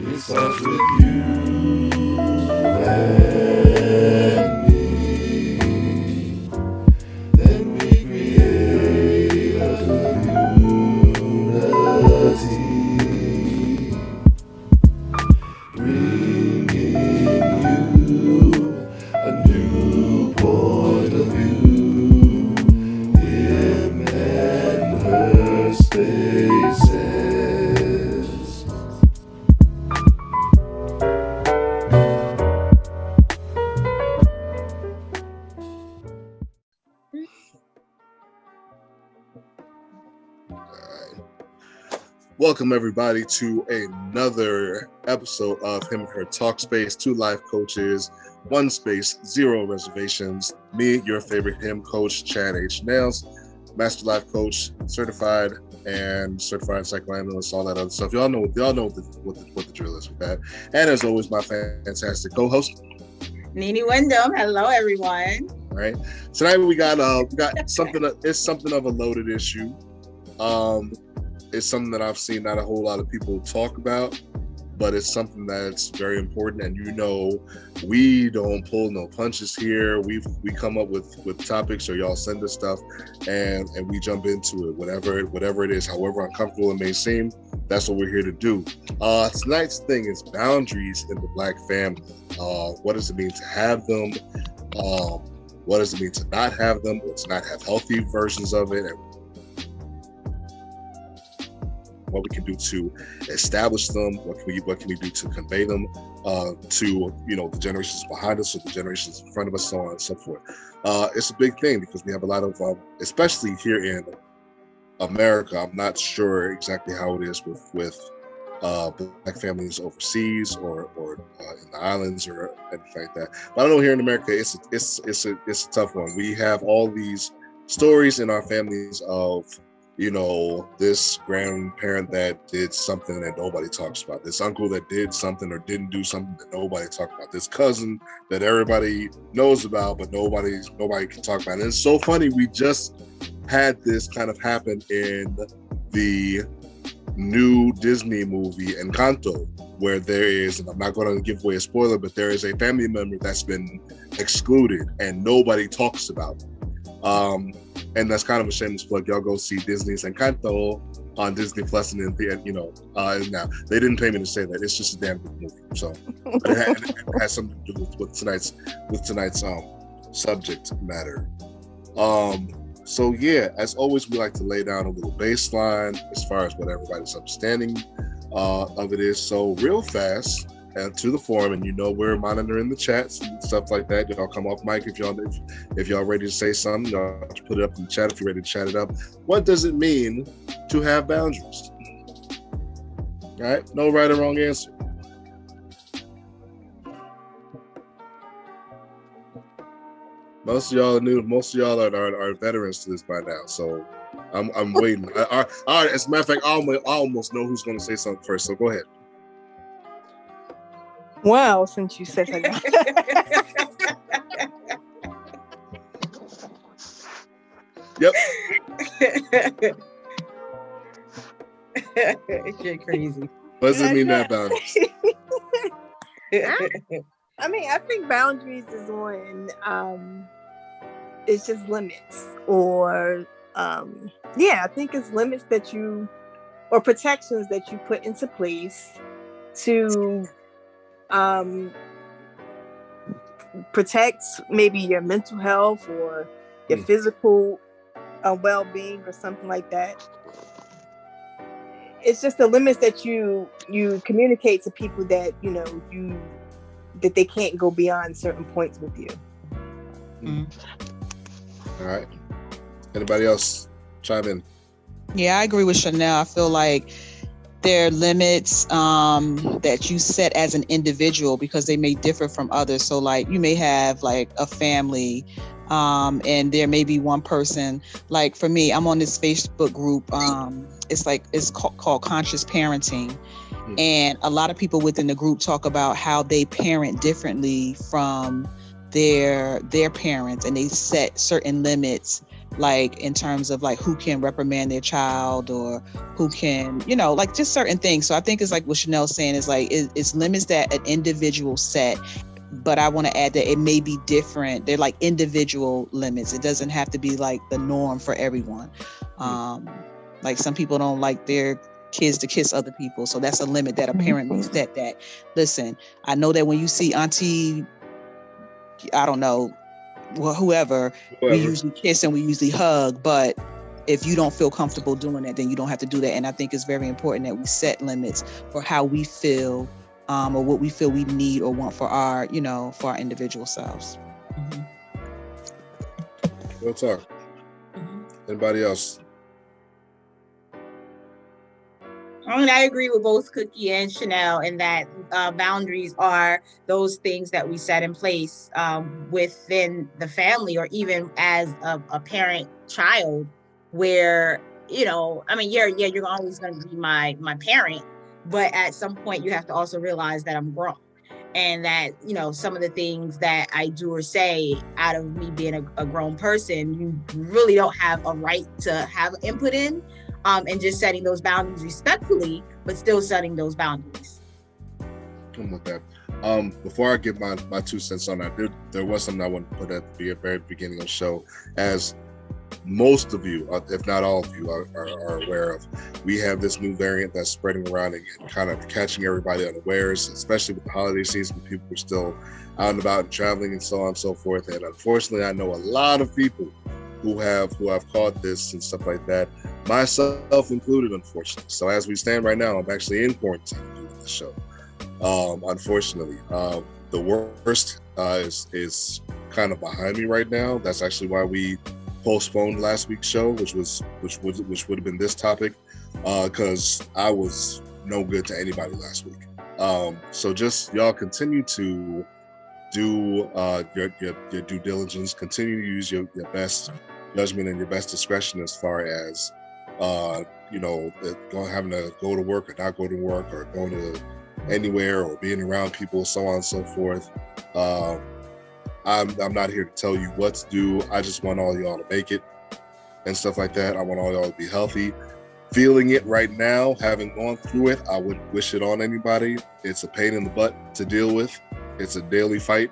It starts with you and me. Then we create a community, bringing you a new point of view. Him and her spaces. Welcome everybody to another episode of Him and Her Talk Space. 2 life coaches, 1 space, 0 reservations. Me, your favorite him coach, Chad H. Nails, master life coach, certified psychoanalyst, all that other stuff. Y'all know what the drill is with that. And as always, my fantastic co-host, Nini Wyndham. Hello, everyone. All right. Tonight we got something. It's something of a loaded issue. It's something that I've seen not a whole lot of people talk about, but it's something that's very important. And we don't pull no punches here. We come up with topics, or y'all send us stuff, and we jump into it. Whatever it is, however uncomfortable it may seem, that's what we're here to do. Tonight's thing is boundaries in the Black family. What does it mean to have them? What does it mean to not have them, or to not have healthy versions of it? And what we can do to establish them, what can we do to convey them to the generations behind us, or the generations in front of us, so on and so forth. It's a big thing because we have a lot of, especially here in America. I'm not sure exactly how it is with Black families overseas or in the islands or anything like that. But I know here in America, it's a tough one. We have all these stories in our families of this grandparent that did something that nobody talks about, this uncle that did something or didn't do something that nobody talked about, this cousin that everybody knows about but nobody can talk about. And it's so funny, we just had this kind of happen in the new Disney movie Encanto, where there is, and I'm not going to give away a spoiler, but there is a family member that's been excluded and nobody talks about it. And that's kind of a shameless plug. Y'all go see Disney's Encanto on Disney Plus, and now they didn't pay me to say that. It's just a damn good movie. So it has something to do with tonight's subject matter. So yeah, as always, we like to lay down a little baseline as far as what everybody's understanding of it is. So real fast, and to the forum, and we're monitoring the chats and stuff like that. Y'all come off mic if y'all ready to say something. Y'all put it up in the chat if you're ready to chat it up. What does it mean to have boundaries? All right, no right or wrong answer. Most of y'all are veterans to this by now, so I'm waiting. All right, as a matter of fact, I almost know who's going to say something first. So go ahead. Well, since you said that. Yep. You're crazy. What does it mean that boundaries? I mean, I think boundaries is when it's just limits, or I think it's limits that or protections that you put into place to protect maybe your mental health or your physical well-being or something like that. It's just the limits that you communicate to people that that they can't go beyond certain points with you. All right. Anybody else chime in? Yeah, I agree with Chanel. I feel like there are limits that you set as an individual because they may differ from others. So like you may have like a family and there may be one person, like for me, I'm on this Facebook group. It's called Conscious Parenting. And a lot of people within the group talk about how they parent differently from their parents, and they set certain limits like in terms of like who can reprimand their child or who can, like just certain things. So I think it's like what Chanel's saying is like it's limits that an individual set. But I want to add that it may be different. They're like individual limits. It doesn't have to be like the norm for everyone. Like some people don't like their kids to kiss other people. So that's a limit that a parent may set that, listen, I know that when you see auntie, I don't know, whoever, we usually kiss and we usually hug, but if you don't feel comfortable doing that, then you don't have to do that. And I think it's very important that we set limits for how we feel or what we feel we need or want for our, for our individual selves. Real talk. Anybody else? I agree with both Cookie and Chanel in that boundaries are those things that we set in place within the family or even as a parent child where, you're always going to be my parent, but at some point you have to also realize that I'm grown and that, some of the things that I do or say out of me being a grown person, you really don't have a right to have input in. And just setting those boundaries respectfully, but still setting those boundaries. I'm with that. Before I give my 2 cents on that, there was something I wanted to put at the very beginning of the show. As most of you, if not all of you, are aware of, we have this new variant that's spreading around and kind of catching everybody unawares, especially with the holiday season. People are still out and about and traveling and so on and so forth. And unfortunately, I know a lot of people who have caught this and stuff like that, myself included, unfortunately. So as we stand right now, I'm actually in quarantine doing the show. Unfortunately, the worst is kind of behind me right now. That's actually why we postponed last week's show, which would have been this topic, because I was no good to anybody last week. So just y'all continue to do your due diligence, continue to use your best judgment and your best discretion as far as having to go to work or not go to work or going to anywhere or being around people, so on and so forth. I'm not here to tell you what to do. I just want all y'all to make it and stuff like that. I want all y'all to be healthy. Feeling it right now, having gone through it, I wouldn't wish it on anybody. It's a pain in the butt to deal with. It's a daily fight.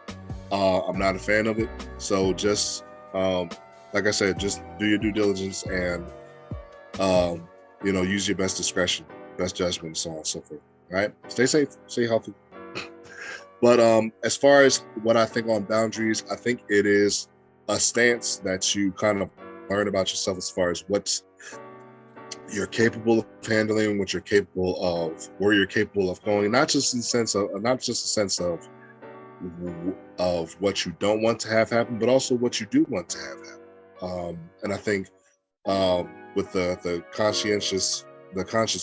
I'm not a fan of it. So just, like I said, just do your due diligence and, use your best discretion, best judgment, and so on and so forth. All right? Stay safe, stay healthy. But as far as what I think on boundaries, I think it is a stance that you kind of learn about yourself as far as what you're capable of handling, what you're capable of, where you're capable of going, not just a sense of what you don't want to have happen, but also what you do want to have happen. And I think with the conscious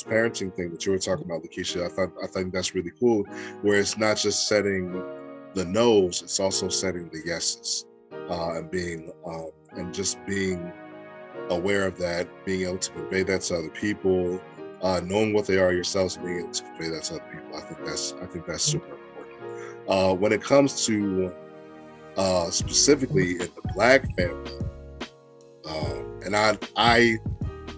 parenting thing that you were talking about, Lakeisha, I think that's really cool, where it's not just setting the no's, it's also setting the yeses, and being aware of that, being able to convey that to other people, knowing what they are yourselves, being able to convey that to other people. I think that's super important. When it comes to specifically in the Black family, and I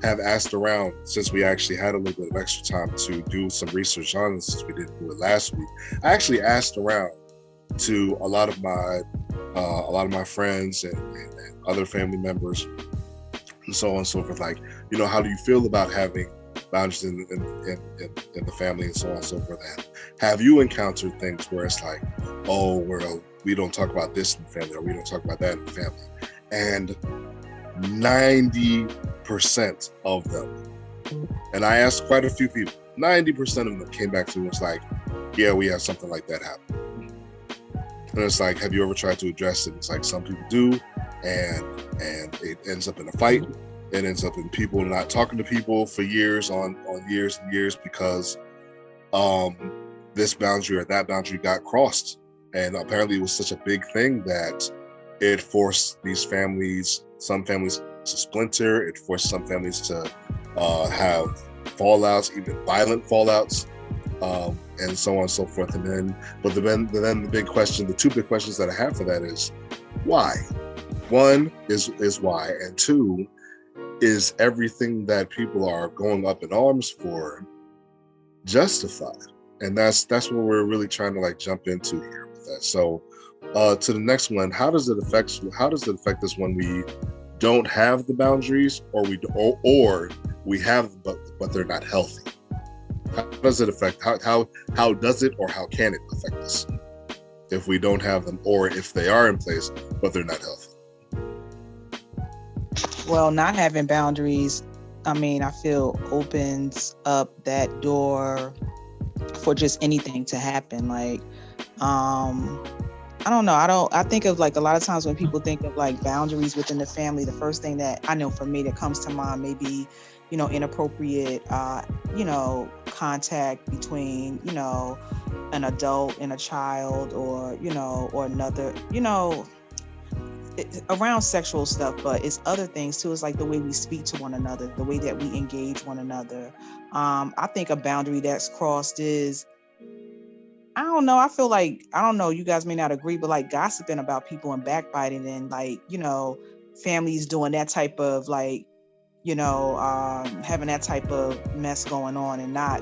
have asked around, since we actually had a little bit of extra time to do some research on this, since we didn't do it last week. I actually asked around to a lot of my friends and other family members and so on and so forth. Like, how do you feel about having boundaries in the family and so on and so forth? And have you encountered things where it's like, oh, well, we don't talk about this in the family, or we don't talk about that in the family? And 90% of them, and I asked quite a few people, 90% of them came back to me, was like, yeah, we have something like that happen. And it's like, have you ever tried to address it? It's like, some people do, and it ends up in a fight. It ends up in people not talking to people for years on years and years because this boundary or that boundary got crossed. And apparently it was such a big thing that it forced some families to splinter. It forced some families to have fallouts, even violent fallouts, and so on and so forth. And then the big question, the two big questions that I have for that is, why? One is why, and two is everything that people are going up in arms for justified, and that's what we're really trying to like jump into here with that. So, to the next one, how does it affect us when we don't have the boundaries, or we have but they're not healthy? How does it affect? How does it, or how can it affect us if we don't have them, or if they are in place but they're not healthy? Well, not having boundaries, I mean, I feel opens up that door for just anything to happen. Like, I don't know. I think of like a lot of times when people think of like boundaries within the family, the first thing that I know for me that comes to mind may be, inappropriate, contact between, an adult and a child, or, or another, around sexual stuff, but it's other things too. It's like the way we speak to one another, the way that we engage one another. I think a boundary that's crossed is, I don't know. I feel like, I don't know, you guys may not agree, but like gossiping about people and backbiting and like, families doing that type of like, having that type of mess going on and not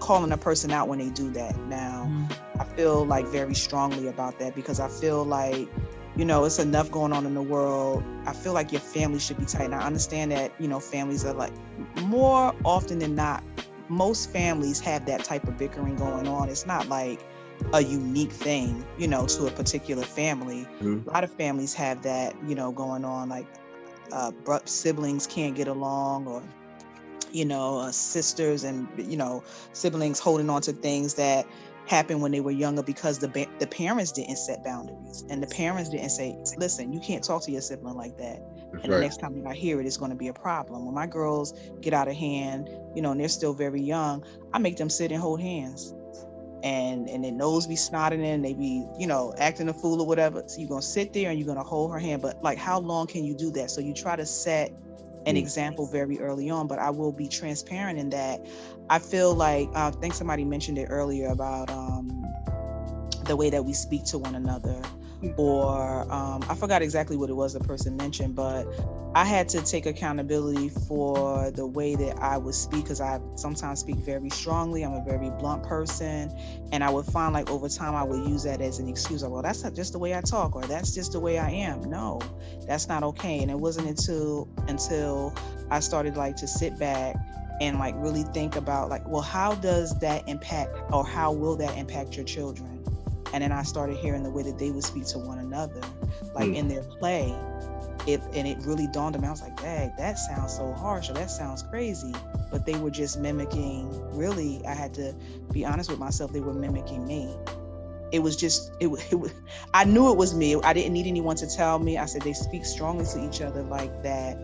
calling a person out when they do that. Now, I feel like very strongly about that because I feel like, it's enough going on in the world. I feel like your family should be tight. And I understand that, families are like, more often than not, most families have that type of bickering going on. It's not like a unique thing, to a particular family. A lot of families have that, going on, like siblings can't get along, or, sisters and, siblings holding on to things that happened when they were younger because the parents didn't set boundaries, and the parents didn't say, listen, you can't talk to your sibling like that. That's and right. The next time I hear it, it's going to be a problem. When my girls get out of hand, and they're still very young, I make them sit and hold hands, and their nose be snotting and they be, acting a fool or whatever. So you're going to sit there and you're going to hold her hand. But like, how long can you do that? So you try to set an example very early on, but I will be transparent in that. I feel like, I think somebody mentioned it earlier about the way that we speak to one another, or I forgot exactly what it was the person mentioned, but I had to take accountability for the way that I would speak, because I sometimes speak very strongly. I'm a very blunt person, and I would find like over time I would use that as an excuse. Like, well, that's not just the way I talk, or that's just the way I am. No, that's not okay. And it wasn't until I started like to sit back and like really think about like, well, how does that impact, or how will that impact your children? And then I started hearing the way that they would speak to one another, like in their play. And it really dawned on me. I was like, dang, that sounds so harsh, or that sounds crazy. But they were just mimicking, really, I had to be honest with myself, they were mimicking me. It was just, I knew it was me. I didn't need anyone to tell me. I said, they speak strongly to each other like that.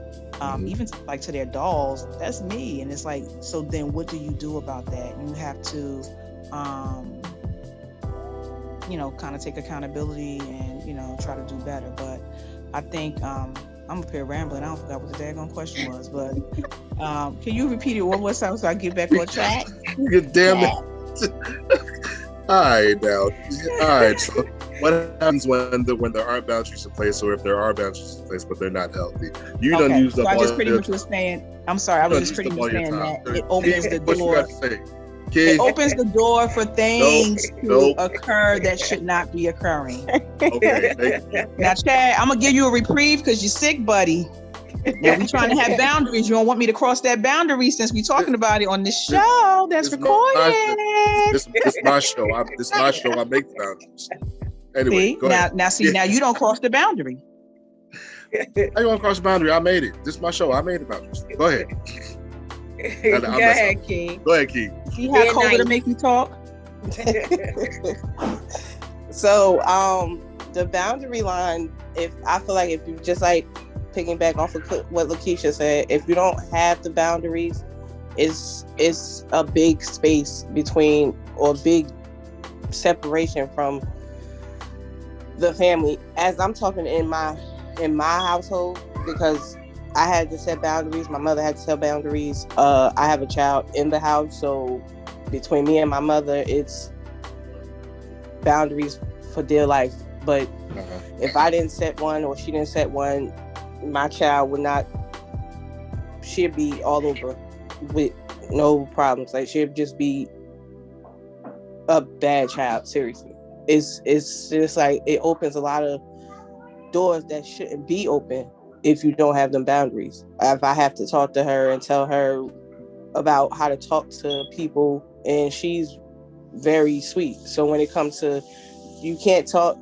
Even like to their dolls, that's me. And it's like, so then what do you do about that? You have to, kind of take accountability and, try to do better. But I think I'm up here rambling. I don't forget what the daggone question was, but can you repeat it one more time so I get back on track? Good damn it. All right, now. All right. So what happens when there aren't boundaries in place, or if there are boundaries in place but they're not healthy? You done used up so I all just pretty your much was saying, I'm sorry, I was just pretty much saying that it opens the What you door. got to say? It opens the door for things to occur that should not be occurring. Okay, thank you. Now, Chad, I'm gonna give you a reprieve because you're sick, buddy. Now we trying to have boundaries. You don't want me to cross that boundary since we're talking about it on this show that's recorded. This my show. This my show. I make the boundaries. Anyway, go ahead. Now you don't cross the boundary. How you want to cross the boundary? I made it. This is my show. I made the boundaries. Go ahead. Go ahead, King. Go ahead, King. See how COVID to make you talk? So, the boundary line, I feel like if you just like picking back off of what Lakeisha said, if you don't have the boundaries, it's a big space between, or big separation from the family. As I'm talking in my household, because I had to set boundaries. My mother had to set boundaries. I have a child in the house, so between me and my mother, it's boundaries for dear life. But Uh-huh. if I didn't set one or she didn't set one, my child would not. She'd be all over with no problems. Like she'd just be a bad child. Seriously, it's just like it opens a lot of doors that shouldn't be open if you don't have them boundaries. If I have to talk to her and tell her about how to talk to people, and she's very sweet. So when it comes to, you can't talk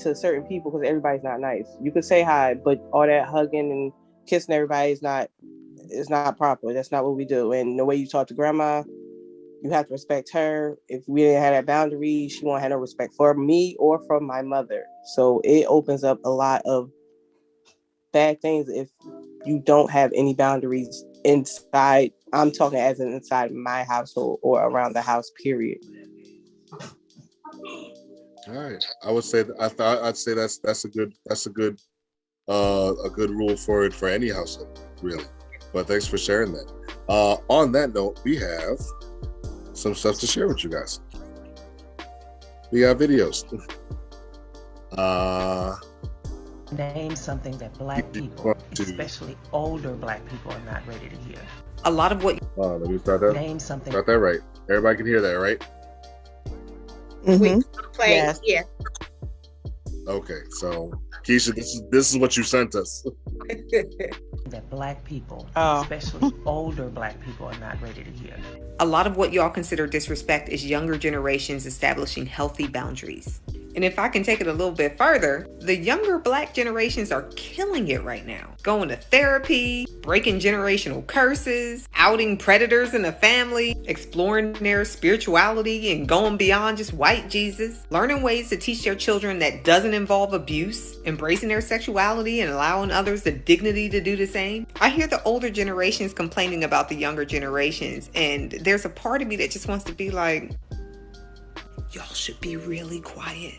to certain people because everybody's not nice. You could say hi, but all that hugging and kissing everybody is not proper. That's not what we do. And the way you talk to grandma, you have to respect her. If we didn't have that boundary, she won't have no respect for me or from my mother. So it opens up a lot of bad things if you don't have any boundaries inside. I'm talking as in inside my household or around the house, period. All right. I would say I'd say that's a good rule for any household, really. But thanks for sharing that. On that note, we have some stuff to share with you guys. We got videos. Name something that Black people, especially older Black people, are not ready to hear. A lot of what. Let me start that. Name something. Got that right. Everybody can hear that, right? Wait, play. Yes. Yeah. Okay, so Keisha, this is what you sent us. That Black people, Oh. especially older Black people, are not ready to hear. A lot of what y'all consider disrespect is younger generations establishing healthy boundaries. And if I can take it a little bit further, the younger Black generations are killing it right now. Going to therapy, breaking generational curses, outing predators in the family, exploring their spirituality and going beyond just white Jesus, learning ways to teach their children that doesn't involve abuse, embracing their sexuality and allowing others the dignity to do the same. I hear the older generations complaining about the younger generations, and there's a part of me that just wants to be like, y'all should be really quiet.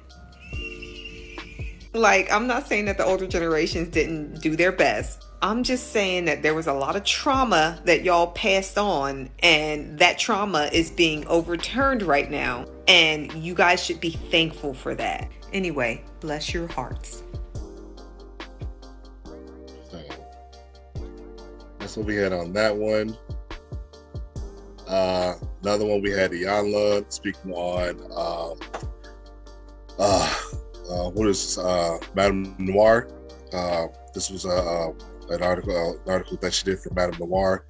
Like, I'm not saying that the older generations didn't do their best. I'm just saying that there was a lot of trauma that y'all passed on, and that trauma is being overturned right now. And you guys should be thankful for that. Anyway, bless your hearts. So, that's what we had on that one. Another one we had Iyanla speaking on what is Madame Noir. This was an article that she did for Madame Noir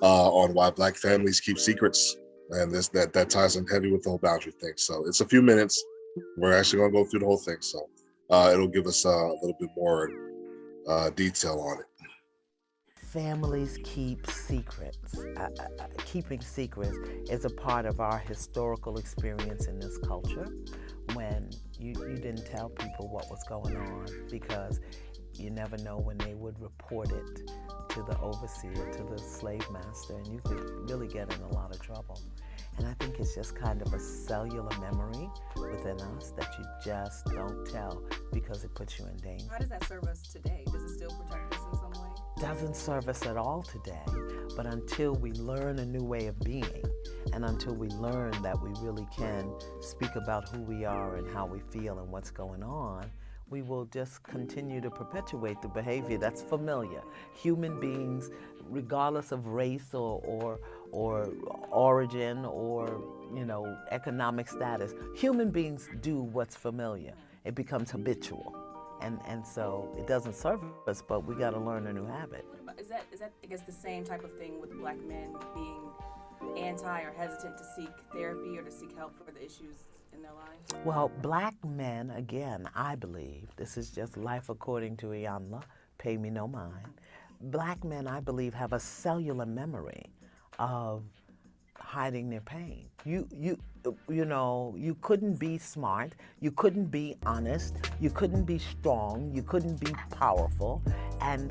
on why Black families keep secrets, and that ties in heavy with the whole boundary thing. So it's a few minutes. We're actually going to go through the whole thing, so it'll give us a little bit more detail on it. Families keep secrets. Keeping secrets is a part of our historical experience in this culture, when you didn't tell people what was going on because you never know when they would report it to the overseer, to the slave master, and you could really get in a lot of trouble. And I think it's just kind of a cellular memory within us that you just don't tell because it puts you in danger. How does that serve us today? Does it still protect us in some way? Doesn't serve us at all today, but until we learn a new way of being, and until we learn that we really can speak about who we are and how we feel and what's going on, we will just continue to perpetuate the behavior that's familiar. Human beings, regardless of race or origin or economic status, human beings do what's familiar. It becomes habitual. And so it doesn't serve us, but we got to learn a new habit. Is that I guess the same type of thing with Black men being anti or hesitant to seek therapy or to seek help for the issues in their lives? Well, Black men, again, I believe, this is just life according to Iyanla, pay me no mind. Black men, I believe, have a cellular memory of hiding their pain. You couldn't be smart, you couldn't be honest, you couldn't be strong, you couldn't be powerful, and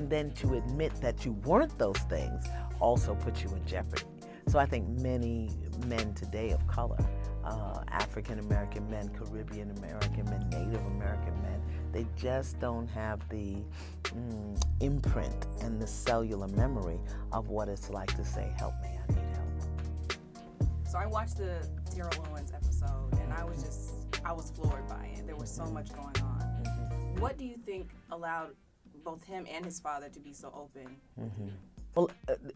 then to admit that you weren't those things also put you in jeopardy. So I think many men today of color, African American men, Caribbean American men, Native American men, they just don't have the imprint and the cellular memory of what it's like to say, help me, I need help. So I watched the Terrell Owens episode and I was floored by it. there was so much going on. What do you think allowed both him and his father to be so open with you? Well,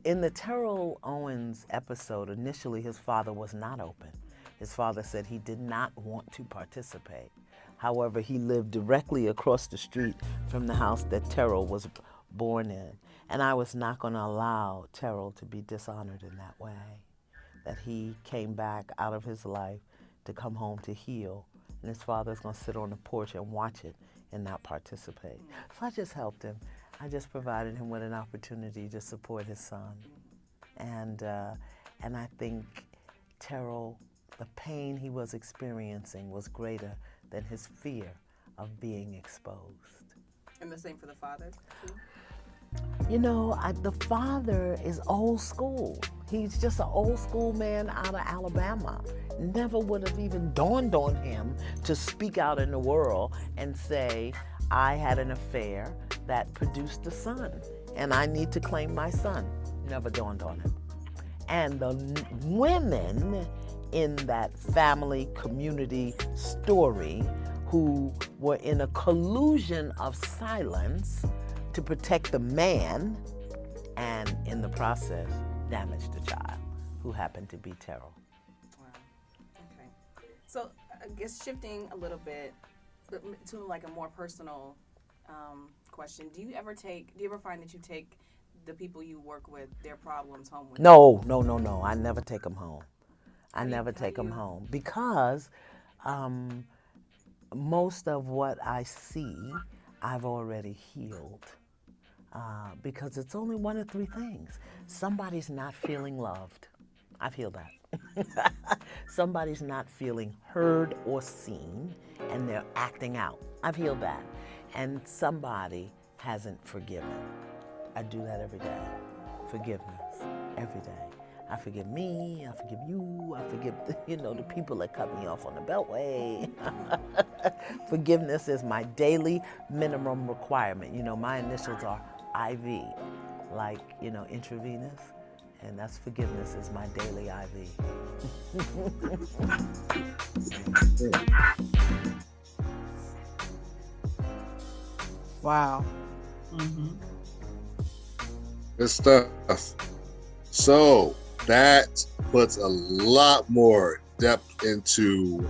in the Terrell Owens episode, initially his father was not open. His father said he did not want to participate. However, he lived directly across the street from the house that Terrell was born in. And I was not going to allow Terrell to be dishonored in that way. That he came back out of his life to come home to heal. And his father's going to sit on the porch and watch it and not participate. So I just helped him. I just provided him with an opportunity to support his son. And I think Terrell, the pain he was experiencing was greater than his fear of being exposed. And the same for the father, too? You know, the father is old school. He's just an old school man out of Alabama. Never would have even dawned on him to speak out in the world and say, I had an affair that produced a son, and I need to claim my son. Never dawned on him. And the women in that family community story who were in a collusion of silence to protect the man, and in the process damaged the child, who happened to be Terrell. Wow. Okay. So I guess shifting a little bit to like a more personal question. Do you ever find that you take the people you work with, their problems home with you? No. I never take them home. I never take them home because most of what I see, I've already healed. Because it's only one of three things. Somebody's not feeling loved. I feel that. Somebody's not feeling heard or seen, and they're acting out. I've healed that. And somebody hasn't forgiven. I do that every day. Forgiveness, every day. I forgive me, I forgive you, I forgive the people that cut me off on the beltway. Forgiveness is my daily minimum requirement. My initials are IV, like, intravenous, and that's forgiveness is my daily IV. Wow. Good stuff. So that puts a lot more depth into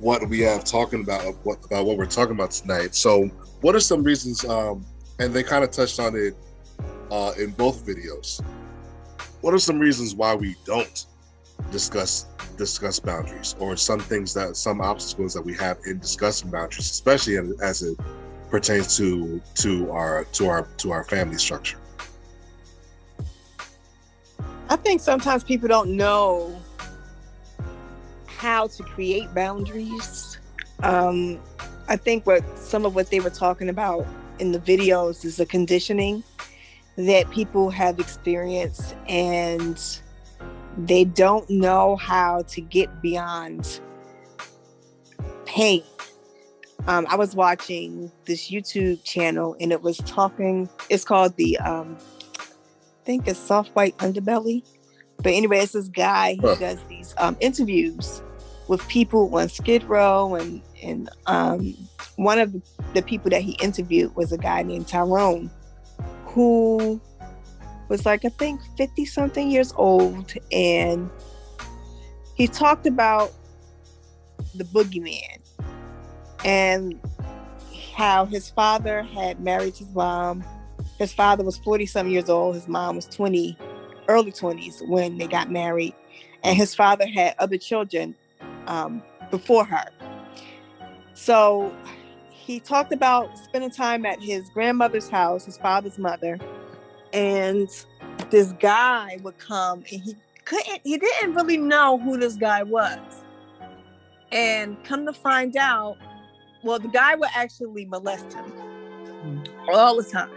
what we have talking about what we're talking about tonight. So what are some reasons, and they kind of touched on it in both videos, what are some reasons why we don't discuss boundaries, or some obstacles that we have in discussing boundaries, especially as it pertains to our family structure? I think sometimes people don't know how to create boundaries. I think some of what they were talking about in the videos is the conditioning that people have experienced, and they don't know how to get beyond pain. I was watching this YouTube channel, and it's called I think it's Soft White Underbelly. But anyway, it's this guy who does these interviews with people on Skid Row, and one of the people that he interviewed was a guy named Tyrone, who was like, I think 50 something years old, and he talked about the boogeyman and how his father had married his mom. His father was 40 some years old. His mom was early 20s when they got married. And his father had other children before her. So he talked about spending time at his grandmother's house, his father's mother. And this guy would come, and he didn't really know who this guy was. And come to find out, well, the guy would actually molest him all the time.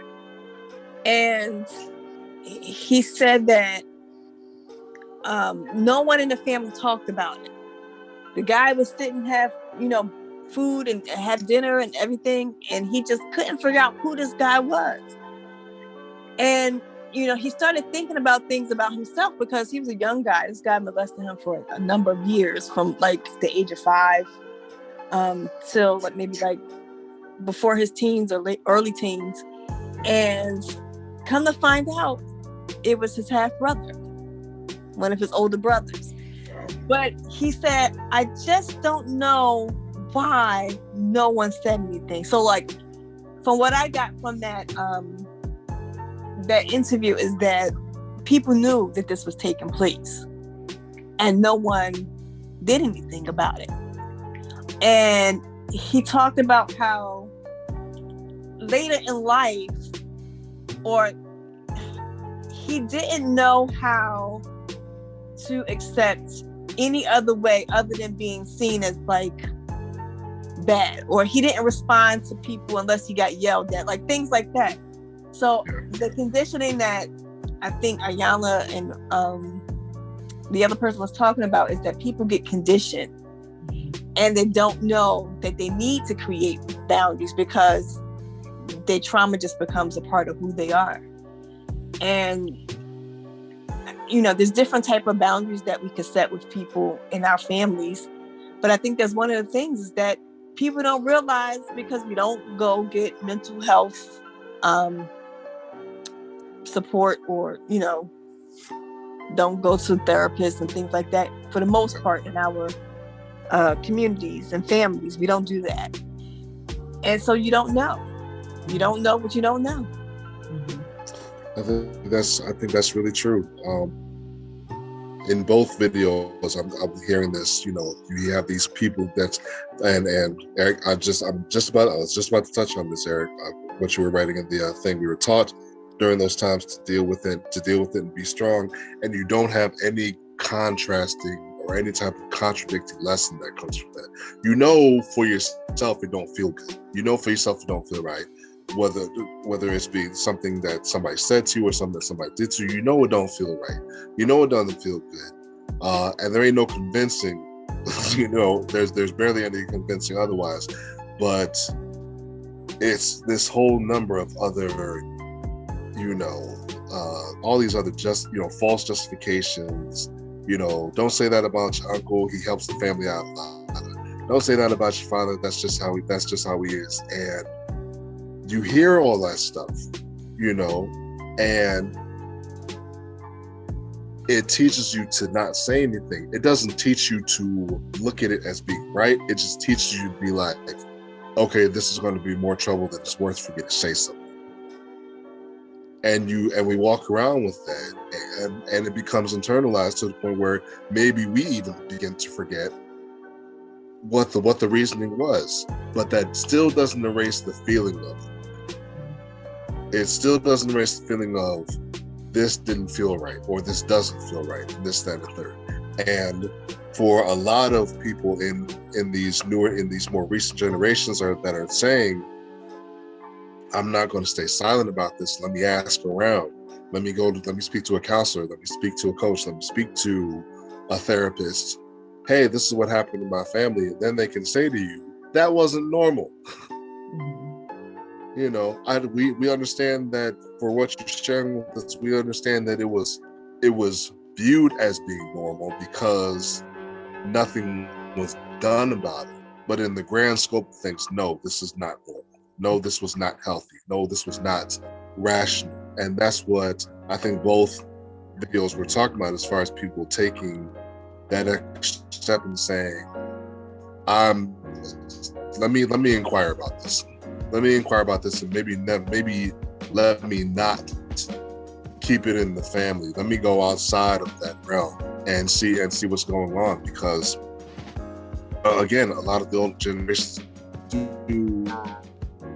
And he said that no one in the family talked about it. The guy would sit and have, food and have dinner and everything, and he just couldn't figure out who this guy was. And, he started thinking about things about himself, because he was a young guy. This guy molested him for a number of years, from like the age of 5. till like maybe like before his teens or early teens. And come to find out, it was his half brother, one of his older brothers. But he said, I just don't know why no one said anything. So like from what I got from that that interview is that people knew that this was taking place and no one did anything about it. And he talked about how later in life, or he didn't know how to accept any other way other than being seen as like bad, or he didn't respond to people unless he got yelled at, like things like that. So the conditioning that I think Ayala and the other person was talking about is that people get conditioned and they don't know that they need to create boundaries because their trauma just becomes a part of who they are. And you know, there's different type of boundaries that we could set with people in our families. But I think that's one of the things is that people don't realize because we don't go get mental health support, or, you know, don't go to therapists and things like that. For the most part in our communities and families, we don't do that. And so you don't know. You don't know what you don't know. I think that's really true. In both videos, I'm hearing this. You know, you have these people and Eric, I was just about to touch on this, Eric. What you were writing in the thing, we were taught during those times to deal with it and be strong, and you don't have any contrasting or any type of contradicting lesson that comes from that. You know, for yourself, it don't feel good. You know, for yourself, it don't feel right. Whether it's being something that somebody said to you or something that somebody did to you, you know it don't feel right. You know it doesn't feel good, and there ain't no convincing. You know, there's barely any convincing otherwise. But it's this whole number of other, you know, all these other false justifications. You know, don't say that about your uncle. He helps the family out a lot. Don't say that about your father. That's just how he is. And you hear all that stuff, you know, and it teaches you to not say anything. It doesn't teach you to look at it as being right. It just teaches you to be like, okay, this is going to be more trouble than it's worth for me to say something. And we walk around with that, and it becomes internalized to the point where maybe we even begin to forget what the reasoning was. But that still doesn't erase the feeling of it. It still doesn't erase the feeling of this didn't feel right, or this doesn't feel right, and this, that, and the third. And for a lot of people in these more recent generations that are saying, I'm not going to stay silent about this. Let me ask around. Let me speak to a counselor. Let me speak to a coach. Let me speak to a therapist. Hey, this is what happened in my family. And then they can say to you, that wasn't normal. You know, we understand that for what you're sharing with us, we understand that it was viewed as being normal because nothing was done about it. But in the grand scope of things, no, this is not normal. No, this was not healthy. No, this was not rational. And that's what I think both videos were talking about, as far as people taking that extra step and saying, let me inquire about this. Let me inquire about this, and maybe let me not keep it in the family. Let me go outside of that realm and see what's going on. Because again, a lot of the older generations in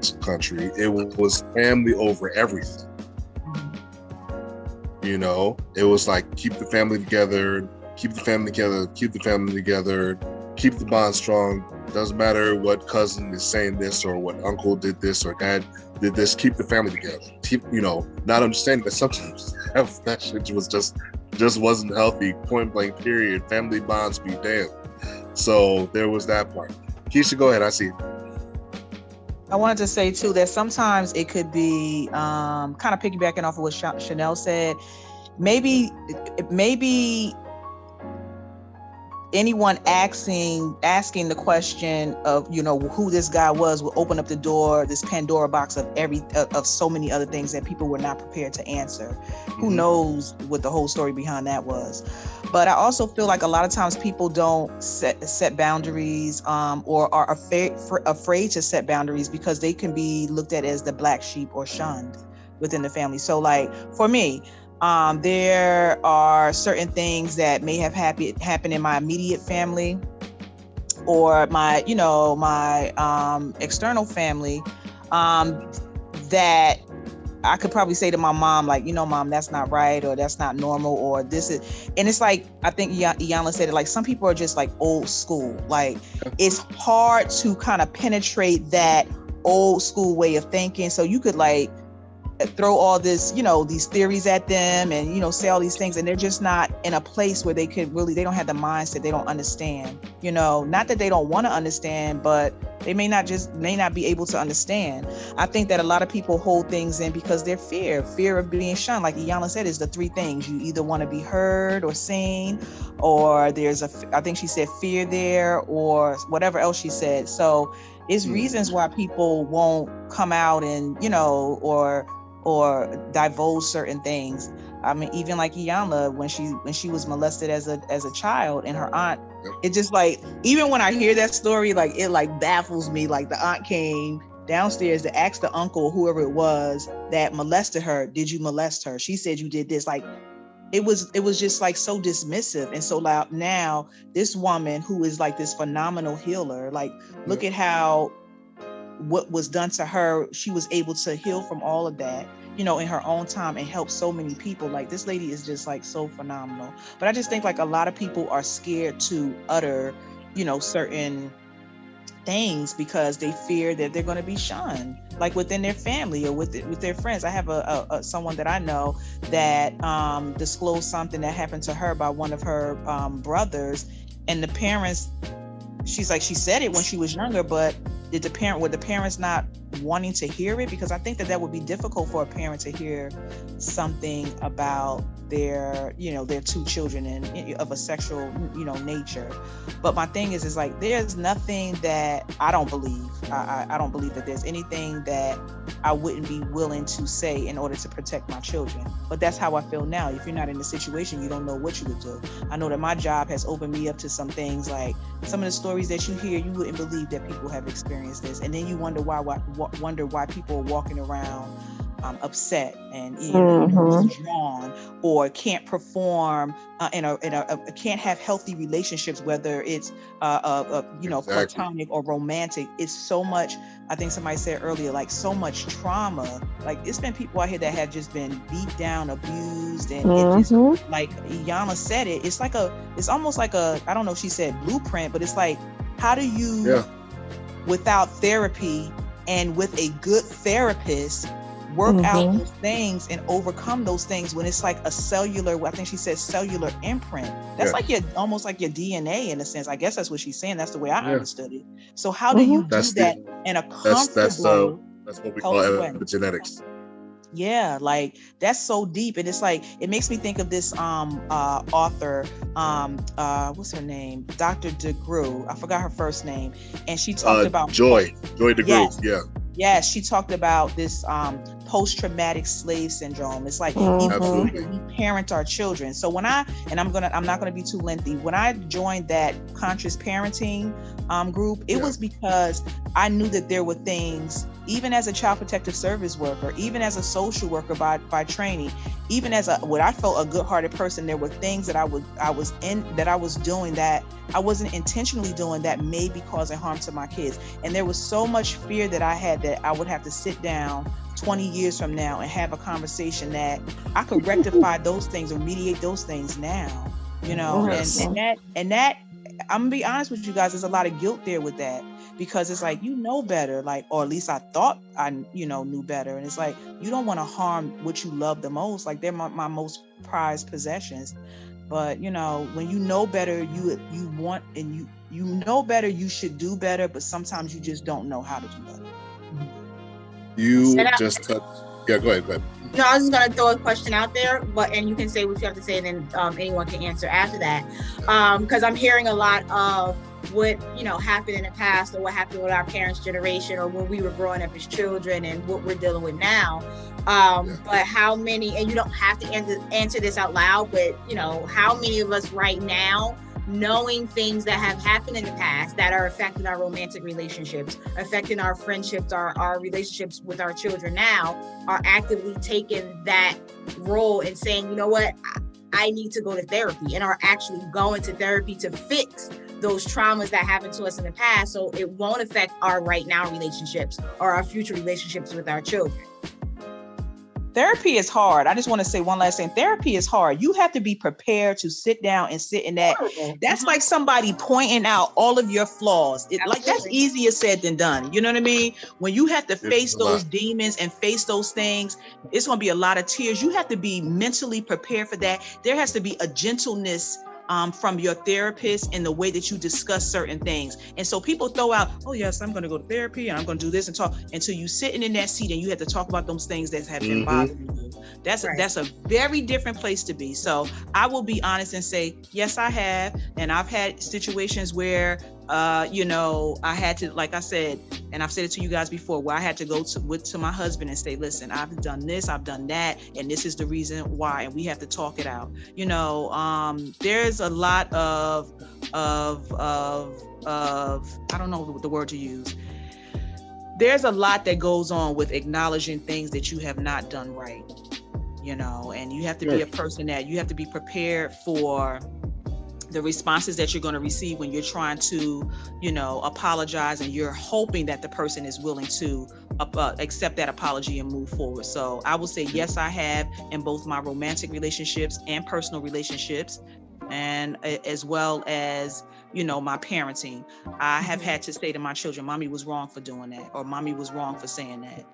this country, it was family over everything. You know, it was like keep the family together, keep the bond strong. Doesn't matter what cousin is saying this, or what uncle did this, or dad did this. Keep the family together. Not understanding that sometimes that shit was just wasn't healthy. Point blank. Period. Family bonds be damned. So there was that part. Keisha, go ahead. I see. I wanted to say too that sometimes it could be kind of piggybacking off of what Chanel said. Maybe anyone asking the question of, you know, who this guy was will open up the door, this Pandora box of of so many other things that people were not prepared to answer. Who knows what the whole story behind that was. But I also feel like a lot of times people don't set boundaries, or are afraid to set boundaries because they can be looked at as the black sheep or shunned within the family. So like for me, there are certain things that may have happened in my immediate family or my, you know, my external family, that I could probably say to my mom, like, you know, mom, that's not right, or that's not normal, or this is, and it's like, I think Iyanla said it, like some people are just like old school. Like it's hard to kind of penetrate that old school way of thinking. So you could like throw all this, you know, these theories at them and, you know, say all these things, and they're just not in a place where they could really, they don't have the mindset, they don't understand, you know, not that they don't want to understand, but they may not be able to understand. I think that a lot of people hold things in because they're fear of being shunned. Like Iyanla said, is the three things. You either want to be heard or seen, or there's I think she said fear there, or whatever else she said. So it's reasons why people won't come out and, you know, or divulge certain things. I mean, even like Iyanla, when she was molested as a child, and her aunt, it just like, even when I hear that story, like it like baffles me. Like the aunt came downstairs to ask the uncle, whoever it was that molested her, did you molest her? She said you did this. Like it was just like so dismissive. And so loud. Now this woman who is like this phenomenal healer, like look at how what was done to her, she was able to heal from all of that, you know, in her own time, and help so many people. Like this lady is just like so phenomenal. But I just think like a lot of people are scared to utter, you know, certain things because they fear that they're going to be shunned, like within their family or with their friends. I have a someone that I know that disclosed something that happened to her by one of her brothers, and the parents, she's like, she said it when she was younger, but were the parents not wanting to hear it? Because I think that would be difficult for a parent to hear something about their, you know, their two children and of a sexual, you know, nature. But my thing is like, there's nothing that I don't believe. I don't believe that there's anything that I wouldn't be willing to say in order to protect my children. But that's how I feel now. If you're not in the situation, you don't know what you would do. I know that my job has opened me up to some things, like some of the stories that you hear, you wouldn't believe that people have experienced this. And then you wonder why people are walking around upset and, you know, withdrawn, or can't perform can't have healthy relationships, whether it's you know, platonic or romantic. It's so much, I think somebody said earlier, like so much trauma. Like it's been people out here that have just been beat down, abused, and it just, like Iyanla said it, it's almost like a, I don't know if she said blueprint, but it's like, how do you without therapy and with a good therapist work out those things and overcome those things when it's like a cellular, I think she said cellular imprint. That's like almost like your DNA in a sense. I guess that's what she's saying. That's the way I understood it. So how do you do that in a comfortable, that's what we call epigenetics. Yeah, like that's so deep. And it's like, it makes me think of this author, what's her name? Dr. DeGruy. I forgot her first name. And she talked about Joy DeGruy. Yes, she talked about this post-traumatic slave syndrome. It's like even we parent our children. So when I'm not gonna be too lengthy. When I joined that conscious parenting group, it was because I knew that there were things, even as a child protective service worker, even as a social worker by training, even as what I felt a good-hearted person, there were things that I was doing that I wasn't intentionally doing that may be causing harm to my kids. And there was so much fear that I had that I would have to sit down 20 years from now and have a conversation that I could rectify those things or mediate those things now, you know. And that I'm gonna be honest with you guys, there's a lot of guilt there with that, because it's like, you know better, like, or at least I thought I, you know, knew better. And it's like, you don't want to harm what you love the most. Like they're my most prized possessions. But you know, when you know better, you want, and you know better, you should do better. But sometimes you just don't know how to do better. You just touched Yeah, go ahead. No, I was just gonna throw a question out there, and you can say what you have to say, and then anyone can answer after that. Because I'm hearing a lot of what happened in the past, or what happened with our parents' generation, or when we were growing up as children, and what we're dealing with now. But how many? And you don't have to answer this out loud, but how many of us right now, knowing things that have happened in the past that are affecting our romantic relationships, affecting our friendships, our relationships with our children now, are actively taking that role and saying, you know what, I need to go to therapy, and are actually going to therapy to fix those traumas that happened to us in the past, so it won't affect our right now relationships or our future relationships with our children. Therapy is hard. I just want to say one last thing. Therapy is hard. You have to be prepared to sit down and sit in that. That's like somebody pointing out all of your flaws. Like, that's easier said than done. You know what I mean? When you have to face those demons and face those things, it's going to be a lot of tears. You have to be mentally prepared for that. There has to be a gentleness from your therapist in the way that you discuss certain things. And so people throw out, oh yes, I'm going to go to therapy and I'm going to do this and talk, until you sitting in that seat and you have to talk about those things that have been bothering you. That's a very different place to be. So I will be honest and say, yes, I have. And I've had situations where, I had to, like I said, and I've said it to you guys before, where I had to go to my husband and say, listen, I've done this, I've done that, and this is the reason why, and we have to talk it out. There's a lot of I don't know the word to use. There's a lot that goes on with acknowledging things that you have not done right, and you have to be a person that you have to be prepared for the responses that you're going to receive when you're trying to, apologize, and you're hoping that the person is willing to accept that apology and move forward. So I will say, yes, I have, in both my romantic relationships and personal relationships, and as well as, my parenting. I have had to say to my children, mommy was wrong for doing that, or mommy was wrong for saying that.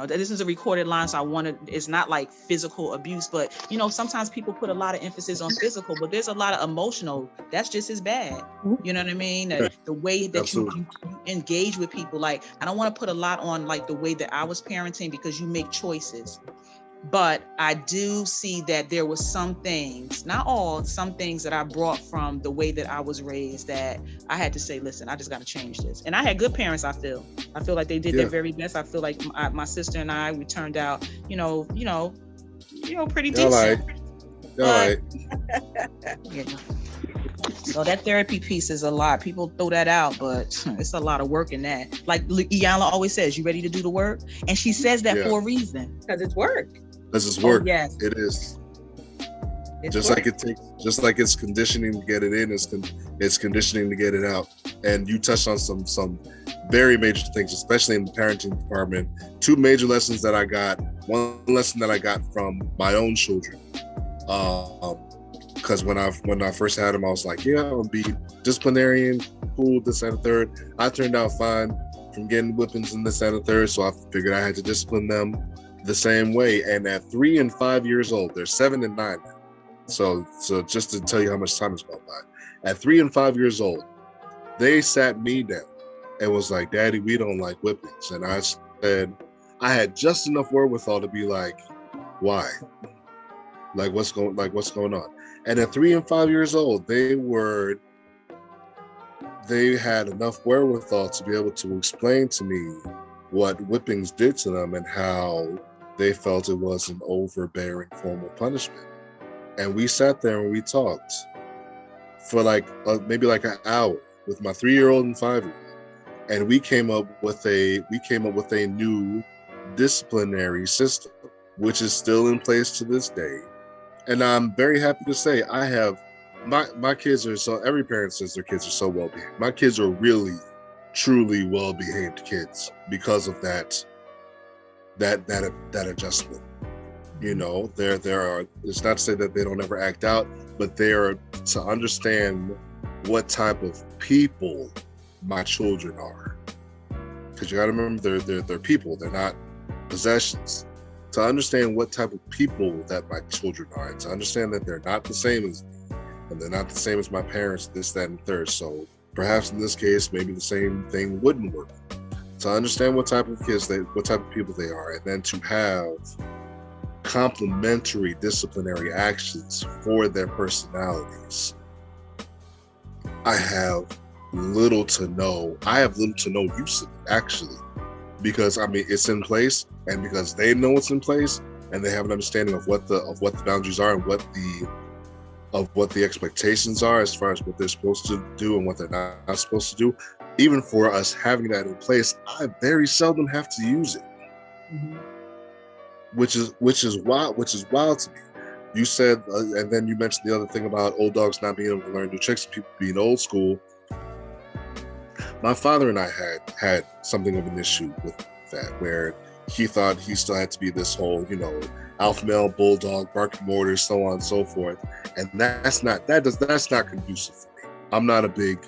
This is a recorded line, so it's not like physical abuse, but sometimes people put a lot of emphasis on physical, but there's a lot of emotional. That's just as bad. You know what I mean? The way that you engage with people. Like, I don't want to put a lot on like the way that I was parenting, because you make choices. But I do see that there was some things, not all, some things that I brought from the way that I was raised, that I had to say, listen, I just got to change this. And I had good parents. I feel like they did their very best. I feel like my sister and I, we turned out, pretty decent. All right. So that therapy piece is a lot. People throw that out, but it's a lot of work in that. Like Iyanla always says, you ready to do the work? And she says that for a reason. Because it's work. This is work. Yes. It is. It's just work. like it's conditioning to get it in, it's conditioning to get it out. And you touched on some very major things, especially in the parenting department. Two major lessons that I got. One lesson that I got from my own children. Because when I first had them, I was like, yeah, I'm gonna be disciplinarian, cool, this and the third. I turned out fine from getting whippings and this and the third, so I figured I had to discipline them the same way. And at 3 and 5 years old, they're 7 and 9 now. So just to tell you how much time has gone by, at 3 and 5 years old, they sat me down and was like, Daddy, we don't like whippings. And I said, I had just enough wherewithal to be like, why? Like what's going on? And at 3 and 5 years old, they had enough wherewithal to be able to explain to me what whippings did to them and how they felt it was an overbearing form of punishment. And we sat there and we talked for maybe like an hour with my 3-year-old and 5-year-old, and we came up with a new disciplinary system, which is still in place to this day. And I'm very happy to say I have my kids are so, every parent says their kids are so well behaved. My kids are really, truly well behaved kids because of that adjustment. There are, it's not to say that they don't ever act out, but they are to understand what type of people my children are. Because you got to remember, they're people, they're not possessions. To understand what type of people that my children are, and to understand that they're not the same as me, and they're not the same as my parents, this, that, and third. So perhaps in this case, maybe the same thing wouldn't work to understand what type of what type of people they are, and then to have complementary disciplinary actions for their personalities. I have little to no use of it, actually, because I mean it's in place, and because they know it's in place, and they have an understanding of what the boundaries are and what the expectations are as far as what they're supposed to do and what they're not supposed to do. Even for us having that in place, I very seldom have to use it, which is wild to me. You said, and then you mentioned the other thing about old dogs not being able to learn new tricks, and people being old school. My father and I had something of an issue with that, where he thought he still had to be this whole, alpha male bulldog, barking orders, so on and so forth, and that's not conducive for me. I'm not a big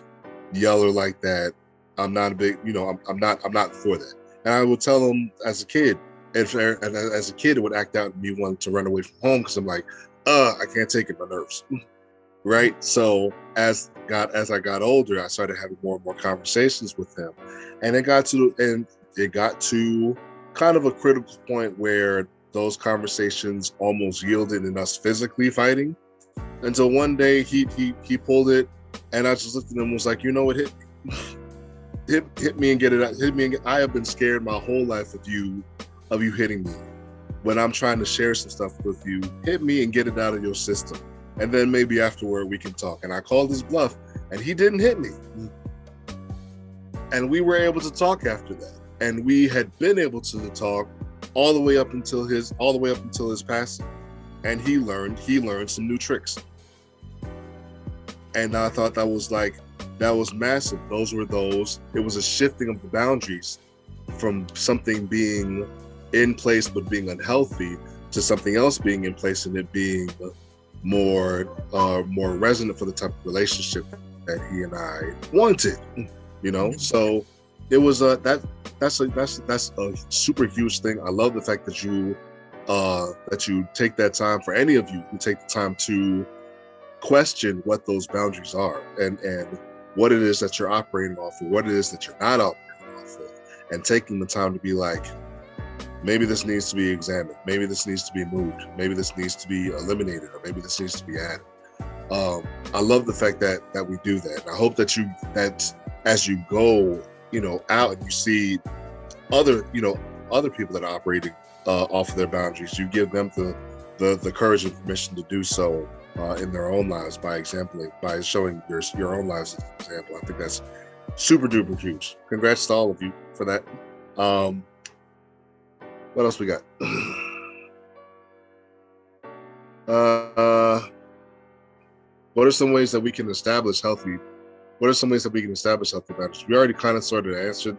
yeller like that. I'm not a big, I'm not for that. And I would tell him as a kid, and as a kid, it would act out me wanting to run away from home because I'm like, I can't take it, my nerves. Right. So as I got older, I started having more and more conversations with him, and it got to kind of a critical point where those conversations almost yielded in us physically fighting, until one day he pulled it, and I just looked at him and was like, it hit me. hit me and get it out. I have been scared my whole life of you hitting me when I'm trying to share some stuff with you. Hit me and get it out of your system, and then maybe afterward we can talk. And I called his bluff, and he didn't hit me, and we were able to talk after that. And we had been able to talk all the way up until his passing, and he learned some new tricks. And I thought that was massive. It was a shifting of the boundaries from something being in place but being unhealthy to something else being in place and it being more resonant for the type of relationship that he and I wanted. So it was that's a super huge thing. I love the fact that you take that time, for any of you who take the time to question what those boundaries are and what it is that you're operating off of, what it is that you're not operating off of, and taking the time to be like, maybe this needs to be examined, maybe this needs to be moved, maybe this needs to be eliminated, or maybe this needs to be added. I love the fact that we do that. And I hope that as you go, out and you see other people that are operating off of their boundaries, you give them the courage and permission to do so in their own lives by showing your own lives as an example. I think that's super duper huge. Congrats to all of you for that. What else we got? What are some ways that we can establish healthy boundaries? We already kind of started answering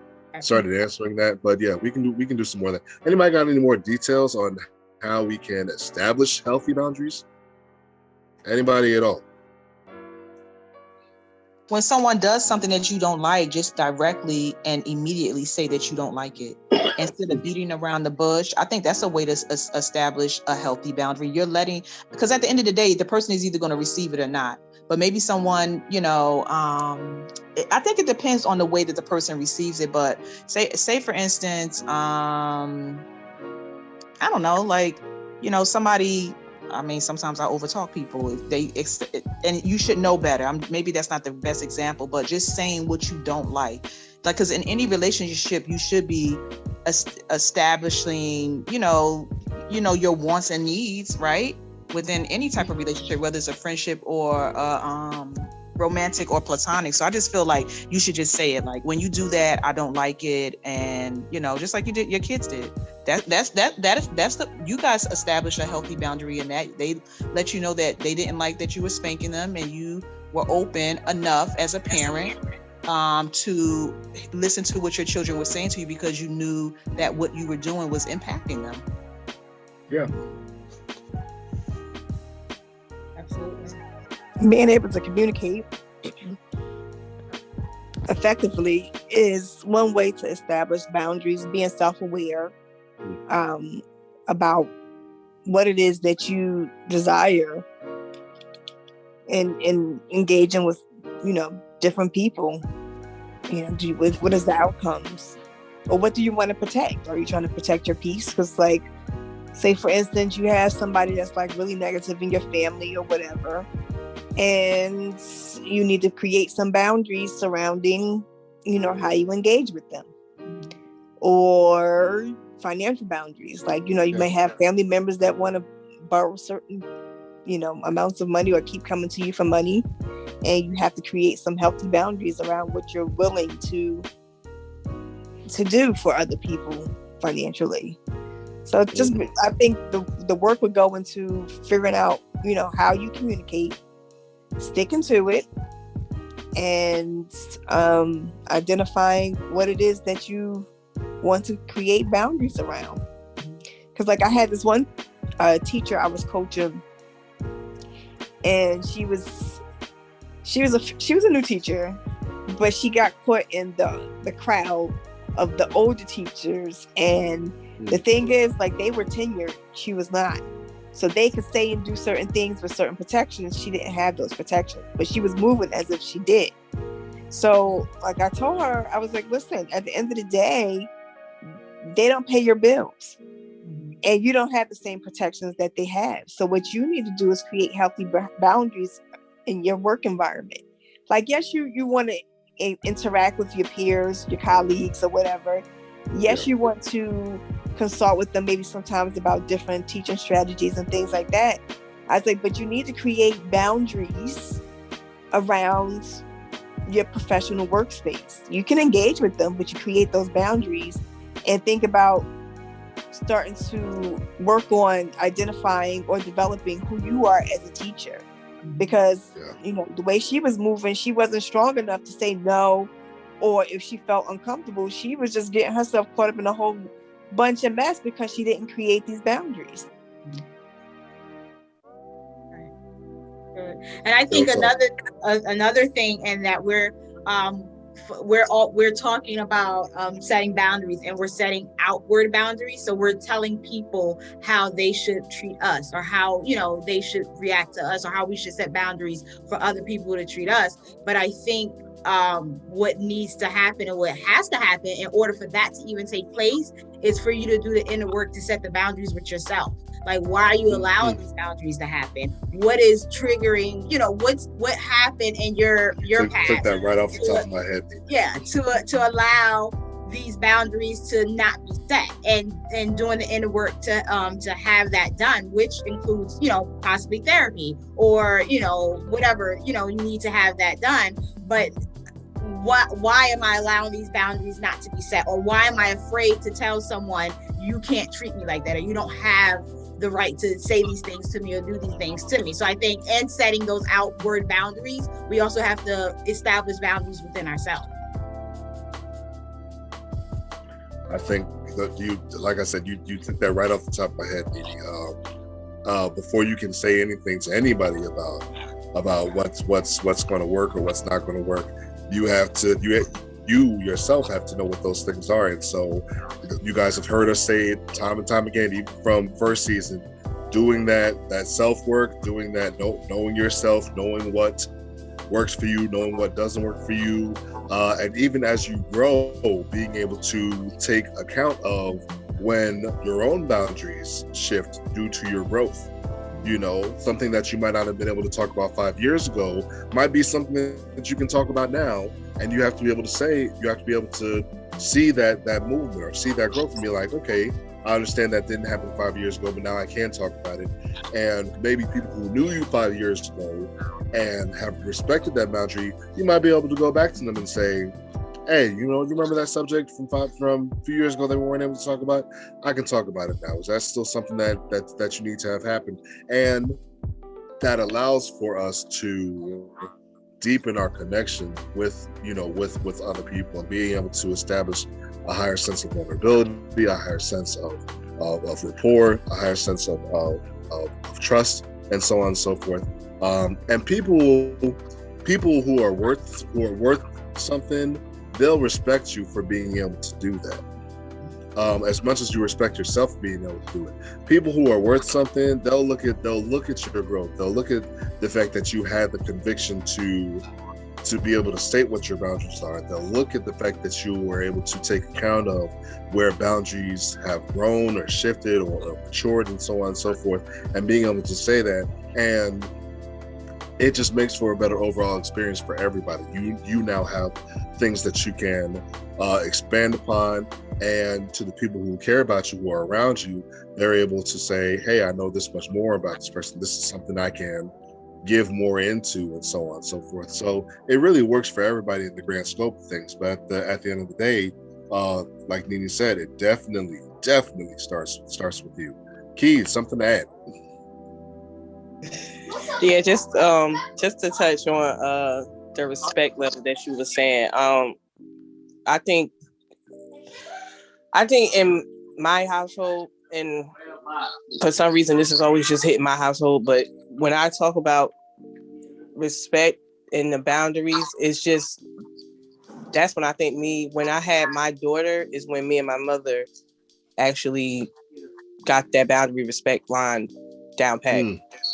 that, but yeah, we can do some more of that. Anybody got any more details on how we can establish healthy boundaries? Anybody at all? When someone does something that you don't like, just directly and immediately say that you don't like it instead of beating around the bush. I think that's a way to establish a healthy boundary. Because at the end of the day, the person is either going to receive it or not. But maybe someone, I think it depends on the way that the person receives it. But say for instance, I don't know, somebody. I mean, sometimes I overtalk people and you should know better. Maybe that's not the best example, but just saying what you don't like, because in any relationship, you should be establishing, your wants and needs, right? Within any type of relationship, whether it's a friendship or romantic or platonic. So I just feel like you should just say it. Like, when you do that, I don't like it. And, just like your kids did. You guys established a healthy boundary in that they let you know that they didn't like that you were spanking them, and you were open enough as a parent to listen to what your children were saying to you, because you knew that what you were doing was impacting them. Yeah. Absolutely. Being able to communicate effectively is one way to establish boundaries. Being self-aware about what it is that you desire, and engaging with different people, what is the outcomes or what do you want to protect? Are you trying to protect your peace? Because like, say for instance, you have somebody that's like really negative in your family or whatever, and you need to create some boundaries surrounding, you know, how you engage with them, or financial boundaries. Like, you know, you may have family members that want to borrow certain, you know, amounts of money or keep coming to you for money, and you have to create some healthy boundaries around what you're willing to do for other people financially. So just, I think the work would go into figuring out, you know, how you communicate, sticking to it, and identifying what it is that you want to create boundaries around. Because like I had this one teacher I was coaching, and she was a new teacher, but she got caught in the crowd of the older teachers. And the thing is, like, they were tenured, she was not. So they could say and do certain things with certain protections. She didn't have those protections, but she was moving as if she did. So like I told her, I was like, listen, at the end of the day, they don't pay your bills, and you don't have the same protections that they have. So what you need to do is create healthy boundaries in your work environment. Like, yes, you want to interact with your peers, your colleagues, or whatever. Yes, you want to consult with them maybe sometimes about different teaching strategies and things like that. I was like, but you need to create boundaries around your professional workspace. You can engage with them, but you create those boundaries and think about starting to work on identifying or developing who you are as a teacher. Because, you know, the way she was moving, she wasn't strong enough to say no, or if she felt uncomfortable, she was just getting herself caught up in a whole bunch of mess because she didn't create these boundaries. And I think another thing, and that we're talking about setting boundaries, and we're setting outward boundaries. So we're telling people how they should treat us, or how, you know, they should react to us, or how we should set boundaries for other people to treat us. But I think what needs to happen, and what has to happen in order for that to even take place, is for you to do the inner work to set the boundaries with yourself. Like, why are you allowing these boundaries to happen? What is triggering, you know, what happened in your past? Took that right off the top of my head. Yeah, to allow these boundaries to not be set, and doing the inner work to have that done, which includes, you know, possibly therapy, or, you know, whatever, you know, you need to have that done. But why am I allowing these boundaries not to be set? Or why am I afraid to tell someone, you can't treat me like that, or you don't have the right to say these things to me or do these things to me? So I think in setting those outward boundaries, we also have to establish boundaries within ourselves. I think that you, like I said, you took that right off the top of my head, Dee. Before you can say anything to anybody about what's going to work or what's not going to work, you yourself have to know what those things are. And so you guys have heard us say it time and time again, even from first season, doing that self-work, doing that, knowing yourself, knowing what works for you, knowing what doesn't work for you, and even as you grow, being able to take account of when your own boundaries shift due to your growth. You know, something that you might not have been able to talk about 5 years ago might be something that you can talk about now, and you have to be able to see that movement, or see that growth, and be like, okay, I understand that didn't happen 5 years ago, but now I can talk about it. And maybe people who knew you 5 years ago and have respected that boundary, you might be able to go back to them and say, hey, you know, you remember that subject from a few years ago that we weren't able to talk about? I can talk about it now. Is that still something that you need to have happen? And that allows for us to deepen our connection with other people, and being able to establish a higher sense of vulnerability, a higher sense of rapport, a higher sense of trust, and so on and so forth. And people who are worth something, they'll respect you for being able to do that. As much as you respect yourself for being able to do it. People who are worth something, they'll look at your growth. They'll look at the fact that you had the conviction to to be able to state what your boundaries are. They'll look at the fact that you were able to take account of where boundaries have grown or shifted or matured and so on and so forth, and being able to say that. And it just makes for a better overall experience for everybody. You now have things that you can expand upon, and to the people who care about you, who are around you, they're able to say, hey, I know this much more about this person. This is something I can give more into, and so on and so forth. So it really works for everybody in the grand scope of things. But at the end of the day, like Nene said, it definitely starts with you. Keith, something to add? Yeah, just to touch on the respect level that you were saying. I think in my household, and for some reason this is always just hitting my household, but when I talk about respect and the boundaries, it's just, that's when I think when I had my daughter is when me and my mother actually got that boundary respect line down pat.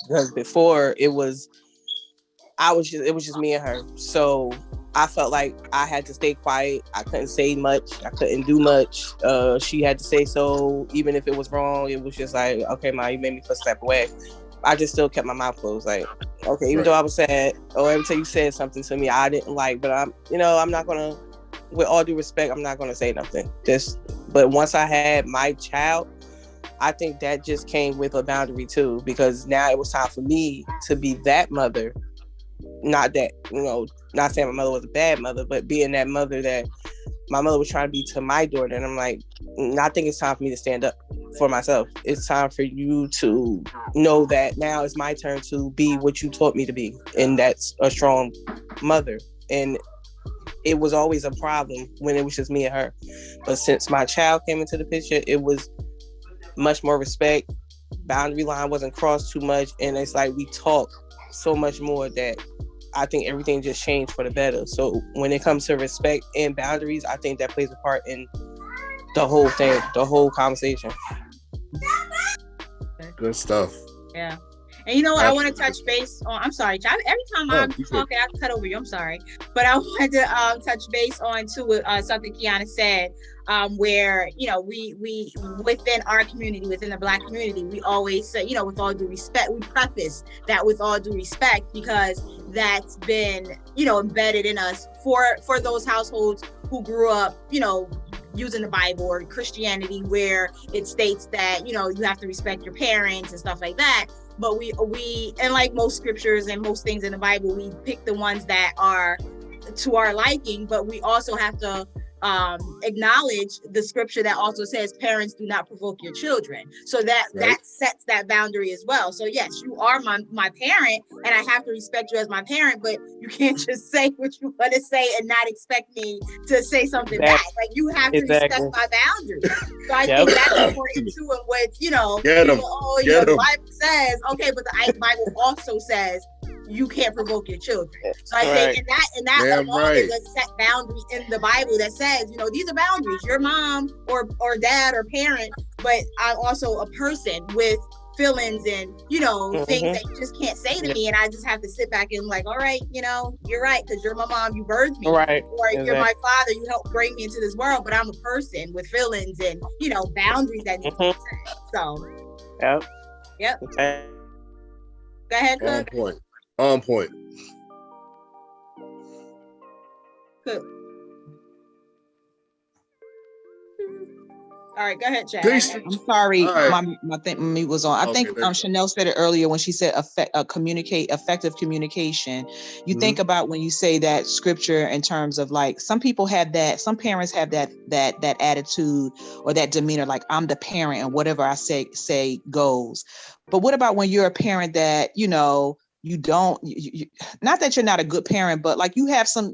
Because before it was just me and her. So I felt like I had to stay quiet. I couldn't say much. I couldn't do much. She had to say so. Even if it was wrong, it was just like, okay, Ma, you made me feel step away. I just still kept my mouth closed. Like, okay, even though I was sad, or every time you said something to me I didn't like, but I'm not gonna, with all due respect, I'm not gonna say nothing. But once I had my child, I think that just came with a boundary too, because now it was time for me to be that mother. Not that, not saying my mother was a bad mother, but being that mother that my mother was trying to be to my daughter. And I'm like, I think it's time for me to stand up for myself. It's time for you to know that now it's my turn to be what you taught me to be. And that's a strong mother. And it was always a problem when it was just me and her. But since my child came into the picture, it was much more respect. Boundary line wasn't crossed too much. And it's like we talk so much more that I think everything just changed for the better. So when it comes to respect and boundaries, I think that plays a part in the whole thing, the whole conversation. Good stuff. Yeah. And you know what? I want to touch base on, I'm sorry, every time I'm talking, I cut over you. I'm sorry. But I wanted to touch base on too something Kiana said, where, we within our community, within the Black community, we always say, with all due respect, we preface that with all due respect, because that's been, embedded in us for those households who grew up, using the Bible or Christianity, where it states that, you have to respect your parents and stuff like that. But we and like most scriptures and most things in the Bible, we pick the ones that are to our liking, but we also have to acknowledge the scripture that also says parents do not provoke your children. So that sets that boundary as well. So yes, you are my parent, and I have to respect you as my parent, but you can't just say what you want to say and not expect me to say something back. Like, you have to respect my boundaries. So I think that's important too. And what the Bible says, okay, but the Bible also says you can't provoke your children. So I think in that alone is a set boundary in the Bible that says, these are boundaries. Your mom or dad or parent, but I'm also a person with feelings and, things that you just can't say to me. And I just have to sit back and like, all right, you're right, because you're my mom, you birthed me. Right. Or you're my father, you helped bring me into this world, but I'm a person with feelings and, boundaries that need to be set. So. Yep. Okay. Go ahead, Cook. On point. Good. All right, go ahead, Chad. I'm sorry, my thing was on. I think Chanel said it earlier when she said effective communication. You think about when you say that scripture in terms of like, some people have that, some parents have that attitude or that demeanor, like I'm the parent and whatever I say goes. But what about when you're a parent that, you don't, not that you're not a good parent, but like you have some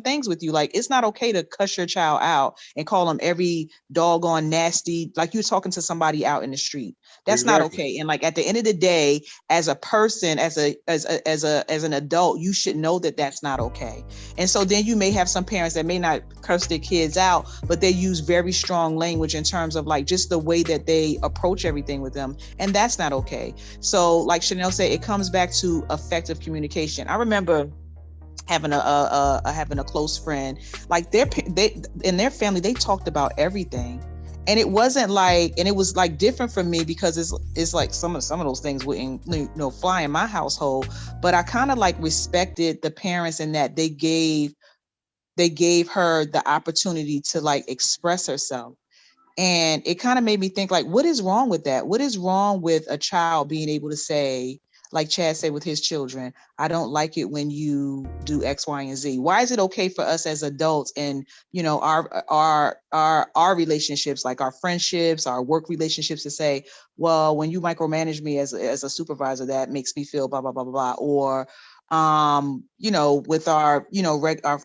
things with you, like it's not okay to cuss your child out and call them every doggone nasty, like you're talking to somebody out in the street. That's not okay. And like at the end of the day, as a person, as an adult, you should know that that's not okay. And so then you may have some parents that may not curse their kids out, but they use very strong language in terms of like just the way that they approach everything with them, and that's not okay. So like Chanel said, it comes back to effective communication. I remember having a close friend, like they in their family they talked about everything, and it wasn't like, and it was like different from me because it's like some of those things wouldn't, fly in my household, but I kind of like respected the parents in that they gave her the opportunity to like express herself. And it kind of made me think, like, what is wrong with that? What is wrong with a child being able to say, like Chad said with his children, I don't like it when you do X, Y, and Z. Why is it okay for us as adults and, our relationships, like our friendships, our work relationships, to say, well, when you micromanage me as a supervisor, that makes me feel blah, blah, blah, blah, blah. Or with our,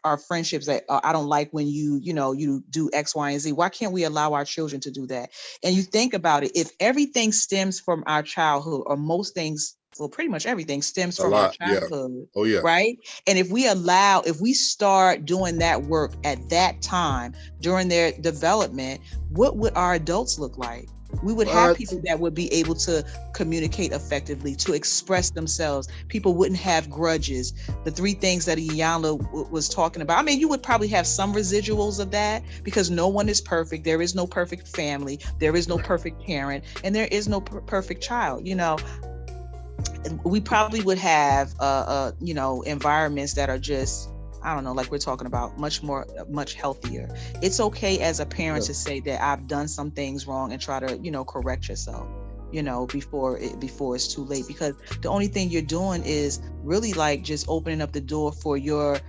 our friendships, that I don't like when you do X, Y, and Z. Why can't we allow our children to do that? And you think about it, if everything stems from our childhood, or most things, well, pretty much everything stems A from our lot, yeah. childhood, Oh yeah. right? And if we start doing that work at that time during their development, what would our adults look like? We would have What? people that would be able to communicate effectively, to express themselves. People wouldn't have grudges. The three things that Iyanla was talking about. I mean, you would probably have some residuals of that, because no one is perfect. There is no perfect family. There is no perfect parent, and there is no perfect child. We probably would have environments that are just, I don't know, like we're talking about, much healthier. It's okay as a parent to say that I've done some things wrong and try to correct yourself, before it's too late, because the only thing you're doing is really like just opening up the door for your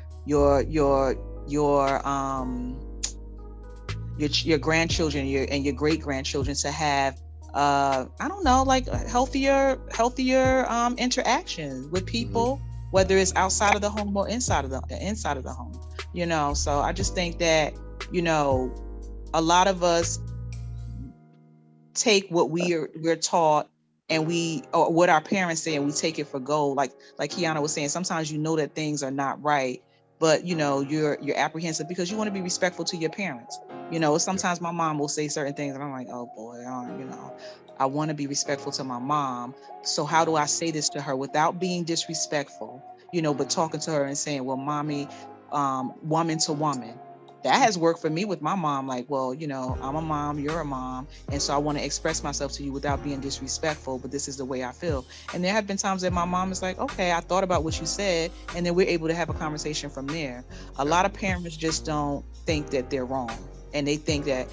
grandchildren, and your great grandchildren to have, I don't know, like healthier interactions with people, whether it's outside of the home or inside of the home. So I just think that a lot of us take what we're taught, and or what our parents say, and we take it for gold. Like Kiana was saying, sometimes that things are not right, but you're apprehensive because you want to be respectful to your parents. Sometimes my mom will say certain things and I'm like, oh boy, I want to be respectful to my mom. So how do I say this to her without being disrespectful, but talking to her and saying, well, mommy, woman to woman. That has worked for me with my mom. Like, well, I'm a mom, you're a mom. And so I want to express myself to you without being disrespectful, but this is the way I feel. And there have been times that my mom is like, okay, I thought about what you said. And then we're able to have a conversation from there. A lot of parents just don't think that they're wrong. And they think that,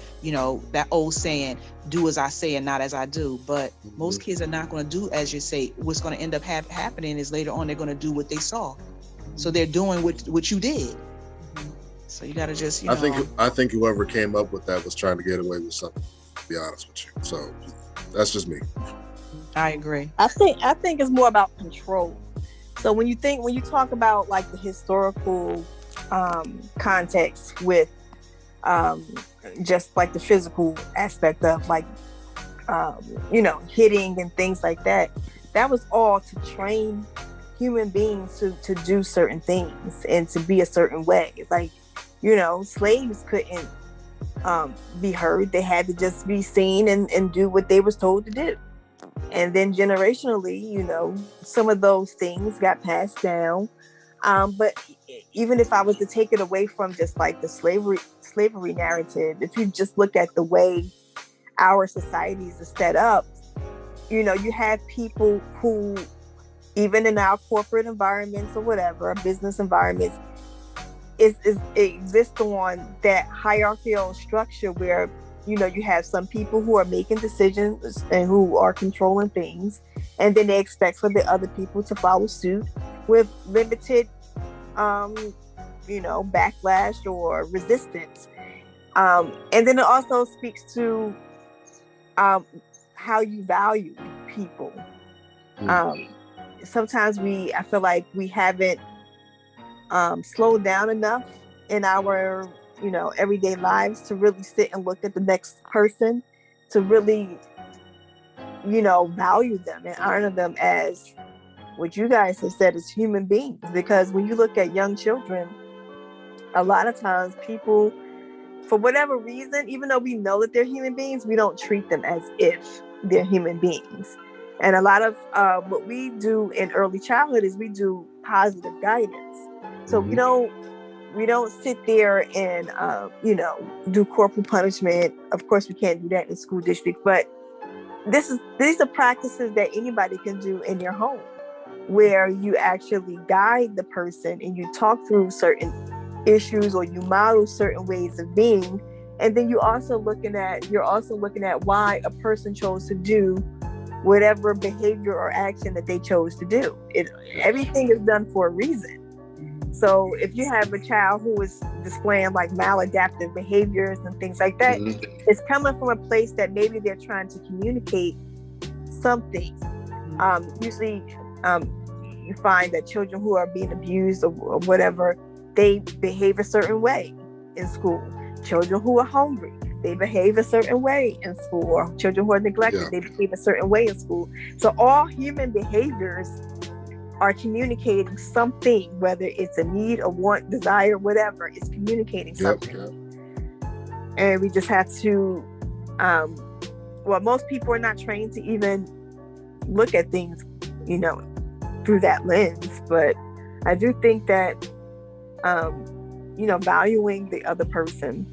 that old saying, do as I say and not as I do. But most kids are not going to do as you say. What's going to end up happening is later on, they're going to do what they saw. So they're doing what you did. So you got to just, I think whoever came up with that was trying to get away with something, to be honest with you. So that's just me. I agree. I think it's more about control. So when you talk about like the historical context with just like the physical aspect of like hitting and things like that, that was all to train human beings to do certain things and to be a certain way. Like, slaves couldn't be heard. They had to just be seen and do what they was told to do. And then generationally, some of those things got passed down. But even if I was to take it away from just like the slavery narrative, if you just look at the way our societies are set up, you have people who, even in our corporate environments or whatever, business environments, it exists on that hierarchical structure where you have some people who are making decisions and who are controlling things, and then they expect for the other people to follow suit with limited backlash or resistance. And then it also speaks to how you value people. Sometimes I feel like we haven't slowed down enough in our everyday lives to really sit and look at the next person, to really value them and honor them as what you guys have said, as human beings. Because when you look at young children, a lot of times people, for whatever reason, even though we know that they're human beings, we don't treat them as if they're human beings. And a lot of what we do in early childhood is we do positive guidance. So we don't sit there and do corporal punishment. Of course, we can't do that in the school district, but these are practices that anybody can do in their home, where you actually guide the person and you talk through certain issues, or you model certain ways of being. And then you're also looking at why a person chose to do whatever behavior or action that they chose to do. Everything is done for a reason. So if you have a child who is displaying like maladaptive behaviors and things like that, it's coming from a place that maybe they're trying to communicate something. Usually you find that children who are being abused or whatever, they behave a certain way in school. Children who are hungry, they behave a certain way in school. Or children who are neglected, they behave a certain way in school. So all human behaviors are communicating something, whether it's a need, a want, desire, whatever, it's communicating something. And we just have to, most people are not trained to even look at things, through that lens. But I do think that, valuing the other person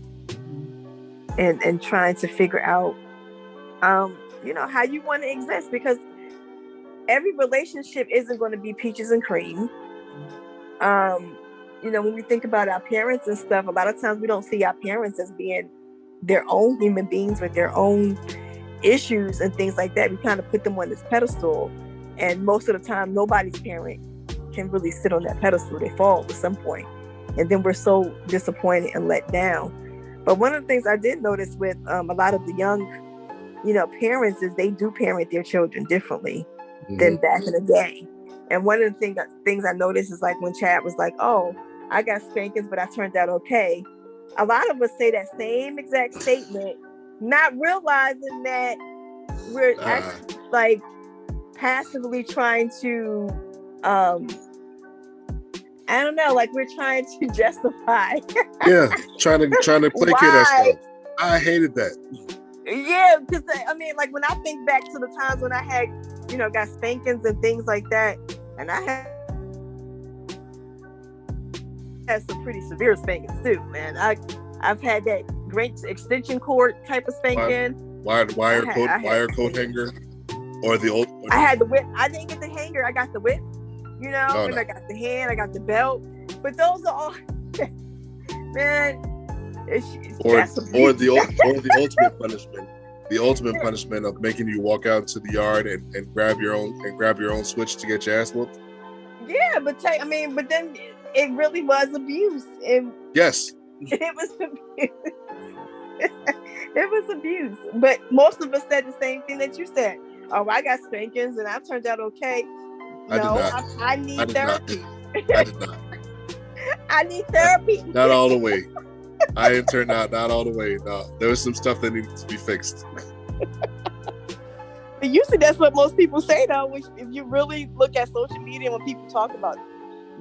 and trying to figure out, how you want to exist, because every relationship isn't going to be peaches and cream. When we think about our parents and stuff, a lot of times we don't see our parents as being their own human beings with their own issues and things like that. We kind of put them on this pedestal, and most of the time nobody's parent can really sit on that pedestal. They fall at some point, and then we're so disappointed and let down. But one of the things I did notice with a lot of the young parents is they do parent their children differently than back in the day. And one of the things I noticed is like when Chad was like, "Oh, I got spankings, but I turned out okay." A lot of us say that same exact statement, not realizing that we're actually like passively trying to, I don't know, like we're trying to justify. trying to placate that stuff. I hated that. Yeah, because like when I think back to the times when I had, got spankings and things like that, and I had some pretty severe spankings too, man. I've had that great extension cord type of spanking. Wire coat hanger, or the old. I had the whip. I didn't get the hanger. I got the whip. And I got the hand. I got the belt. But those are all, man. Or the ultimate punishment. The ultimate punishment of making you walk out to the yard and grab your own switch to get your ass whooped. Yeah, but then it really was abuse. Yes. It was abuse. It was abuse. But most of us said the same thing that you said. Oh, I got spankings and I turned out okay. I need therapy. I did not. I need therapy. Not all the way. I didn't turn out not all the way. No, there was some stuff that needed to be fixed. But usually that's what most people say, though. Which, if you really look at social media, when people talk about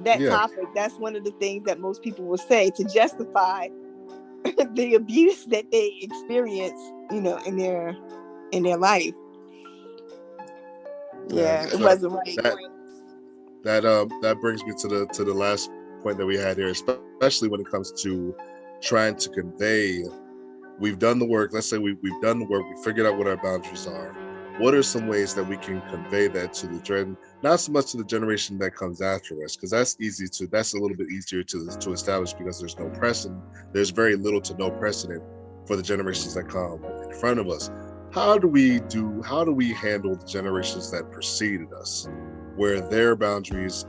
that topic, that's one of the things that most people will say to justify the abuse that they experience, in their life. Yeah, it wasn't right. That brings me to the last point that we had here, especially when it comes to trying to convey. We've done the work. Let's say we've done the work. We figured out what our boundaries are. What are some ways that we can convey that to the not so much to the generation that comes after us, because that's a little bit easier to establish, because there's no precedent. There's very little to no precedent for the generations that come in front of us. How do we handle the generations that preceded us, where their boundaries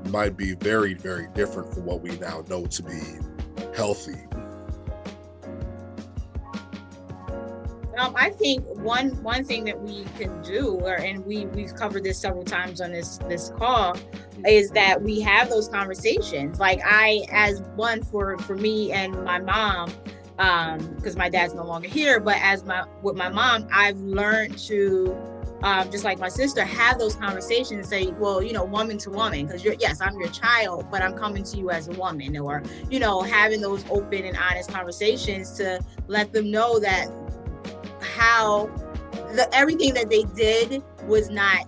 might be very, very different from what we now know to be healthy? I think one thing that we can do, and we've covered this several times on this call, is that we have those conversations. Like for me and my mom, because my dad's no longer here, but with my mom, I've learned to, just like my sister, have those conversations and say, well, woman to woman, because I'm your child, but I'm coming to you as a woman, or, having those open and honest conversations to let them know that how everything that they did was not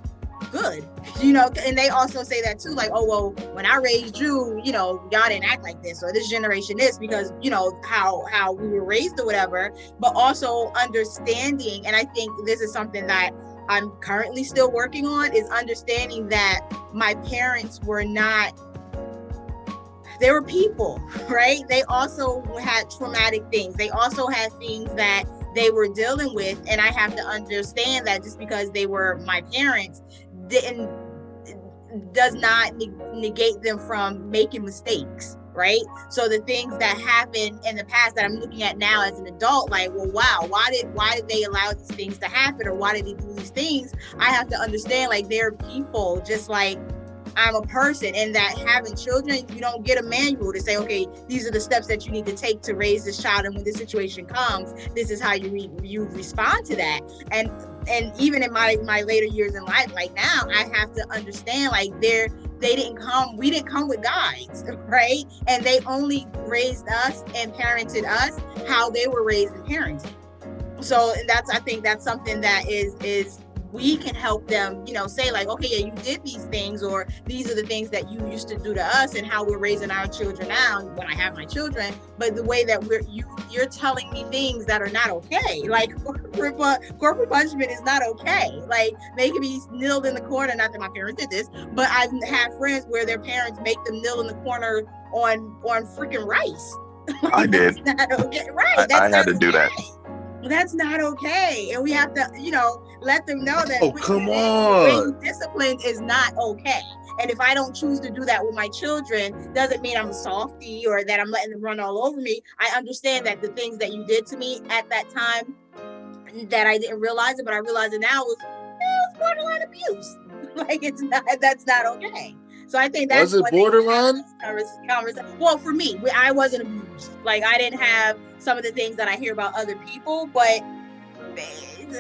good, And they also say that too, like, oh, well, when I raised you, y'all didn't act like this, or this generation is because, how we were raised or whatever, but also understanding. And I think this is something that I'm currently still working on, is understanding that my parents were not, they were people, right? They also had traumatic things. They also had things that they were dealing with. And I have to understand that just because they were my parents does not negate them from making mistakes, right? So the things that happened in the past that I'm looking at now as an adult, like, well, wow, why did they allow these things to happen, or why did they do these things? I have to understand, like, they're people just like I'm a person, and that having children, you don't get a manual to say, okay, these are the steps that you need to take to raise this child, and when this situation comes, this is how you respond to that. And even in my later years in life, like now, I have to understand, like, we didn't come with guides, right? And they only raised us and parented us how they were raised and parented. So I think that's something that is we can help them, say, like, okay, yeah, you did these things, or these are the things that you used to do to us, and how we're raising our children now when I have my children. But the way that you're telling me things that are not okay, like corporal punishment is not okay. Like, making me kneel in the corner, not that my parents did this, but I've had friends where their parents make them kneel in the corner on freaking rice. Like, I did. That's not okay, right? I had to do that. That's not okay. And we have to, let them know that come the way on. you discipline is not okay. And if I don't choose to do that with my children, doesn't mean I'm a softie or that I'm letting them run all over me. I understand that the things that you did to me at that time, that I didn't realize it, but I realize it now, was borderline abuse. Like, that's not okay. So I think that's Was it borderline? Conversation. Well, for me, I wasn't abused. Like, I didn't have some of the things that I hear about other people, but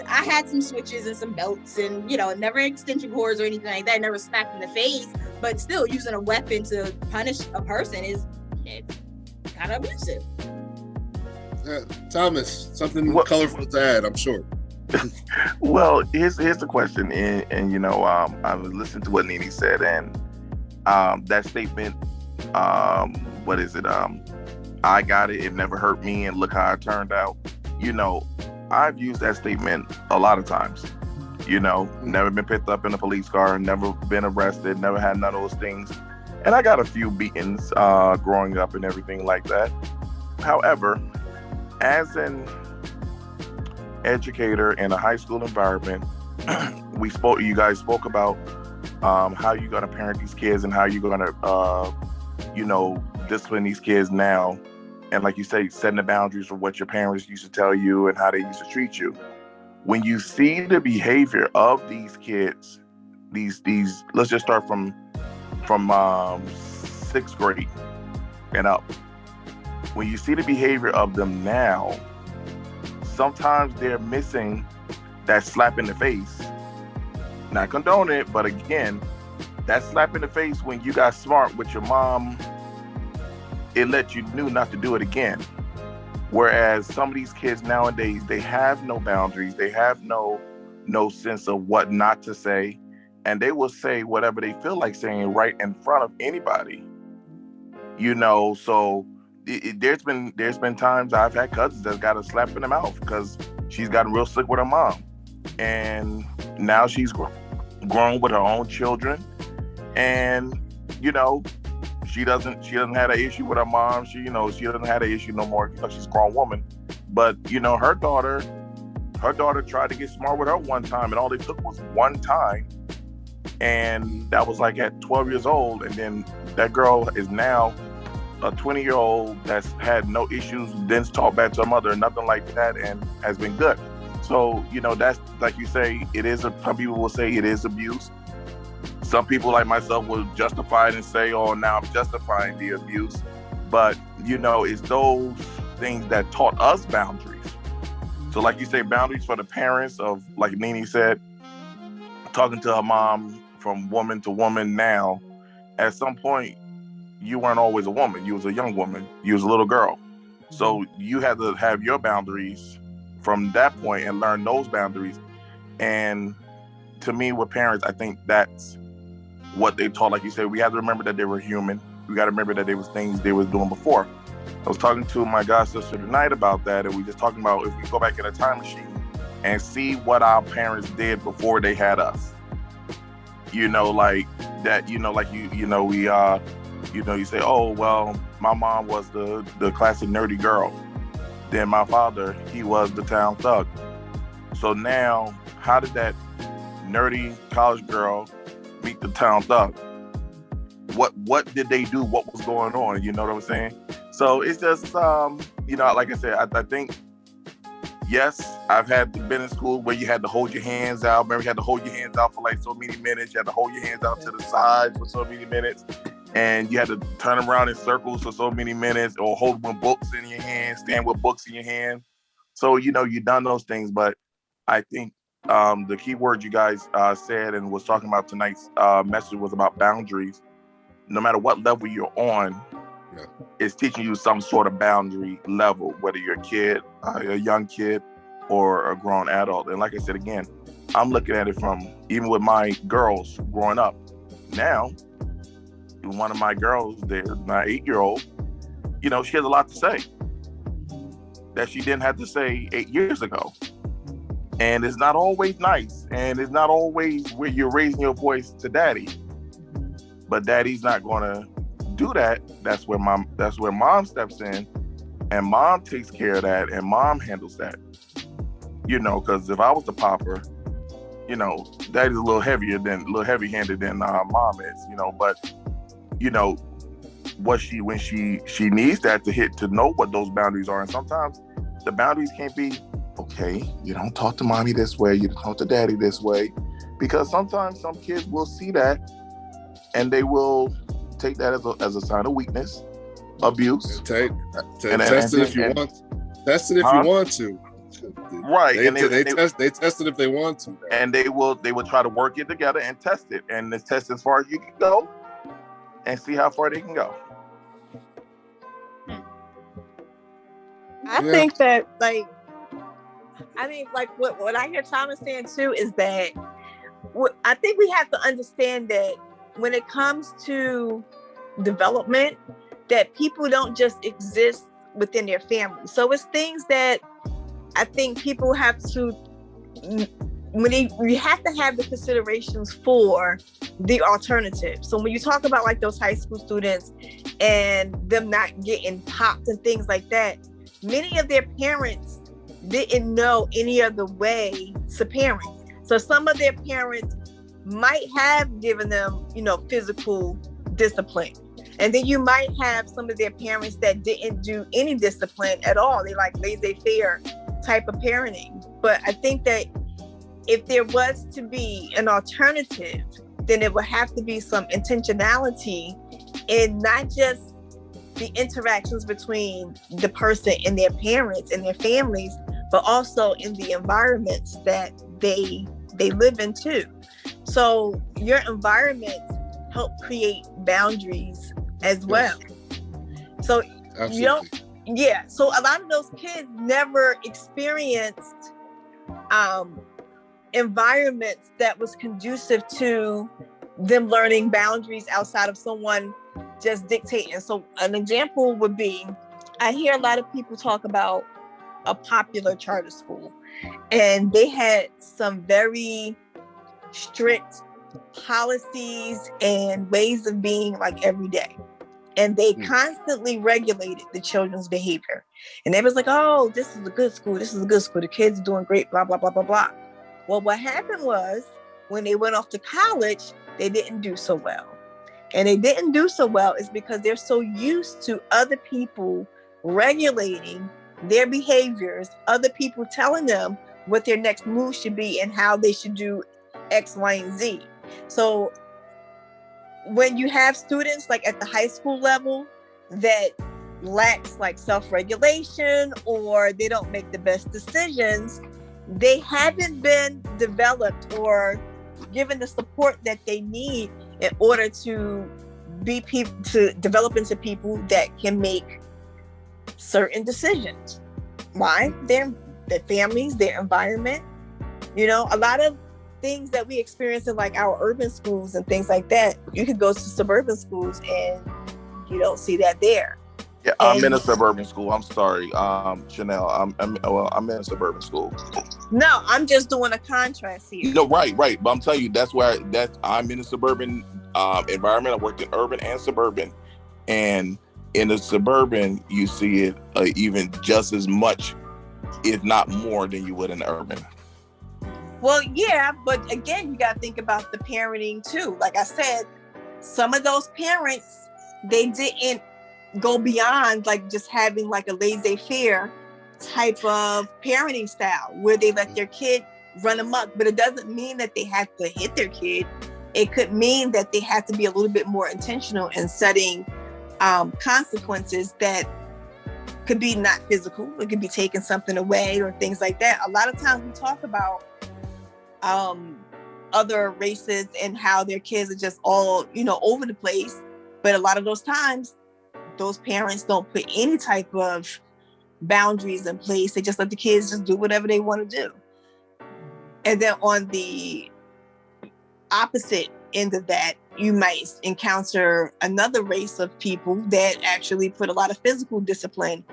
I had some switches and some belts, and never extension cords or anything like that. Never smacked in the face, but still, using a weapon to punish a person is kind of abusive. Thomas, something colorful to add, I'm sure. Well, here's the question, and I listened to what Nene said, and that statement, what is it? I got it. It never hurt me, and look how it turned out. I've used that statement a lot of times. Never been picked up in a police car, never been arrested, never had none of those things. And I got a few beatings growing up and everything like that. However, as an educator in a high school environment, you guys spoke about how you're going to parent these kids and how you're going to, discipline these kids now. And like you say, setting the boundaries for what your parents used to tell you and how they used to treat you. When you see the behavior of these kids, these let's just start from 6th grade and up. When you see the behavior of them now, sometimes they're missing that slap in the face. Not condone it, but again, that slap in the face when you got smart with your mom, it let you know not to do it again. Whereas some of these kids nowadays, they have no boundaries. They have no sense of what not to say. And they will say whatever they feel like saying right in front of anybody. So there's been times I've had cousins that got a slap in the mouth because she's gotten real slick with her mom. And now she's grown with her own children. And, she doesn't have an issue with her mom. She doesn't have an issue no more because she's a grown woman. But, her daughter tried to get smart with her one time, and all it took was one time. And that was like at 12 years old. And then that girl is now a 20-year-old that's had no issues, didn't talk back to her mother, nothing like that, and has been good. So, that's, like you say, some people will say it is abuse. Some people like myself will justify it and say, oh, now I'm justifying the abuse. But, it's those things that taught us boundaries. So like you say, boundaries for the parents of, like Nene said, talking to her mom from woman to woman now. At some point, you weren't always a woman. You was a young woman. You was a little girl. So you had to have your boundaries from that point and learn those boundaries. And to me, with parents, I think that's what they taught. Like you said, we have to remember that they were human. We got to remember that there was things they was doing before. I was talking to my god sister tonight about that, and we just talking about if we go back in a time machine and see what our parents did before they had us. You know, like that. You know, like you say, oh well, my mom was the classic nerdy girl. Then my father, he was the town thug. So now, how did that nerdy college girl meet the town thug? What did they do? What was going on? You know what I'm saying? So it's just, like I said, I think, yes, I've been in school where you had to hold your hands out. Remember, you had to hold your hands out for like so many minutes. You had to hold your hands out to the sides for so many minutes. And you had to turn around in circles for so many minutes, or hold with books in your hand, stand with books in your hand. So, you've done those things. But I think the key word you guys said and was talking about tonight's message was about boundaries. No matter what level you're on, it's teaching you some sort of boundary level, whether you're a kid, a young kid, or a grown adult. And like I said, again, I'm looking at it from, even with my girls growing up. Now, one of my girls there, my 8-year-old, she has a lot to say that she didn't have to say 8 years ago. And it's not always nice. And it's not always where you're raising your voice to daddy. But daddy's not going to do that. That's where mom steps in, and mom takes care of that, and mom handles that. Because if I was the papa, daddy's a little heavy-handed than mom is. But when she needs that to know what those boundaries are, and sometimes the boundaries can't be, okay, you don't talk to mommy this way, you don't talk to daddy this way, because sometimes some kids will see that and they will take that as a sign of weakness, abuse. Test it if you want. Test it if you want to. Right. They test it if they want to. And they will try to work it together and test it. And it's test as far as you can go and see how far they can go. I think that what I hear Thomas saying too is that I think we have to understand that when it comes to development, that people don't just exist within their family. So it's things that I think people have to, we have to have the considerations for the alternative. So when you talk about like those high school students and them not getting popped and things like that, many of their parents didn't know any other way to parent. So some of their parents might have given them, physical discipline. And then you might have some of their parents that didn't do any discipline at all. They like laissez-faire type of parenting. But I think that if there was to be an alternative, then it would have to be some intentionality in not just the interactions between the person and their parents and their families, but also in the environments that they live in too. So your environment help create boundaries as well. So absolutely. So a lot of those kids never experienced environments that was conducive to them learning boundaries outside of someone just dictating. So an example would be, I hear a lot of people talk about a popular charter school, and they had some very strict policies and ways of being like every day. And they constantly regulated the children's behavior. And they was like, oh, this is a good school. This is a good school. The kids are doing great, blah, blah, blah, blah, blah. Well, what happened was when they went off to college, they didn't do so well. And they didn't do so well is because they're so used to other people regulating their behaviors, other people telling them what their next move should be and how they should do X, Y, and Z. So when you have students like at the high school level that lacks like self-regulation, or they don't make the best decisions, they haven't been developed or given the support that they need in order to be people, to develop into people that can make certain decisions. Why? Their families, their environment. A lot of things that we experience in like our urban schools and things like that, you could go to suburban schools and you don't see that there. Yeah, I'm in a suburban school. I'm sorry, Chanel. I'm in a suburban school. No, I'm just doing a contrast here. No, right. But I'm telling you, I'm in a suburban environment. I worked in urban and suburban, and in the suburban, you see it even just as much, if not more, than you would in urban. Well, yeah, but again, you got to think about the parenting too. Like I said, some of those parents, they didn't go beyond like just having like a laissez-faire type of parenting style where they let their kid run amok. But it doesn't mean that they have to hit their kid. It could mean that they have to be a little bit more intentional in setting consequences that could be not physical. It could be taking something away or things like that. A lot of times we talk about other races and how their kids are just all, over the place. But a lot of those times, those parents don't put any type of boundaries in place. They just let the kids just do whatever they want to do. And then on the opposite end of that, you might encounter another race of people that actually put a lot of physical discipline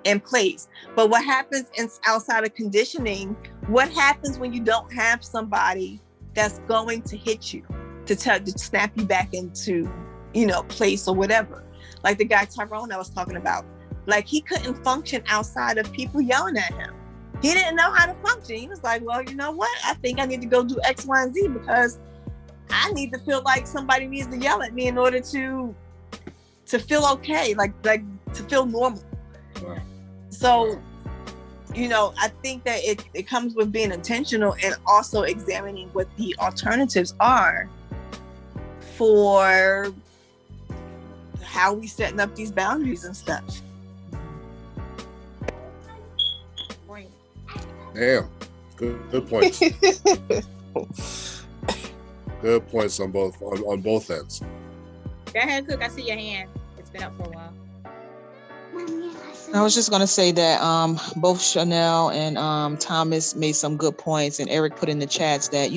in place. But what happens outside of conditioning, what happens when you don't have somebody that's going to hit you, to snap you back into, place or whatever? Like the guy Tyrone I was talking about, like he couldn't function outside of people yelling at him. He didn't know how to function. He was like, well, you know what? I think I need to go do X, Y, and Z because I need to feel like somebody needs to yell at me in order to feel okay, like to feel normal. Wow. So, I think that it comes with being intentional and also examining what the alternatives are for how we setting up these boundaries and stuff. Damn, good points. Good points on both ends. Go ahead, Cook. I see your hand. It's been up for a while. I was just gonna say that both Chanel and Thomas made some good points, and Eric put in the chats that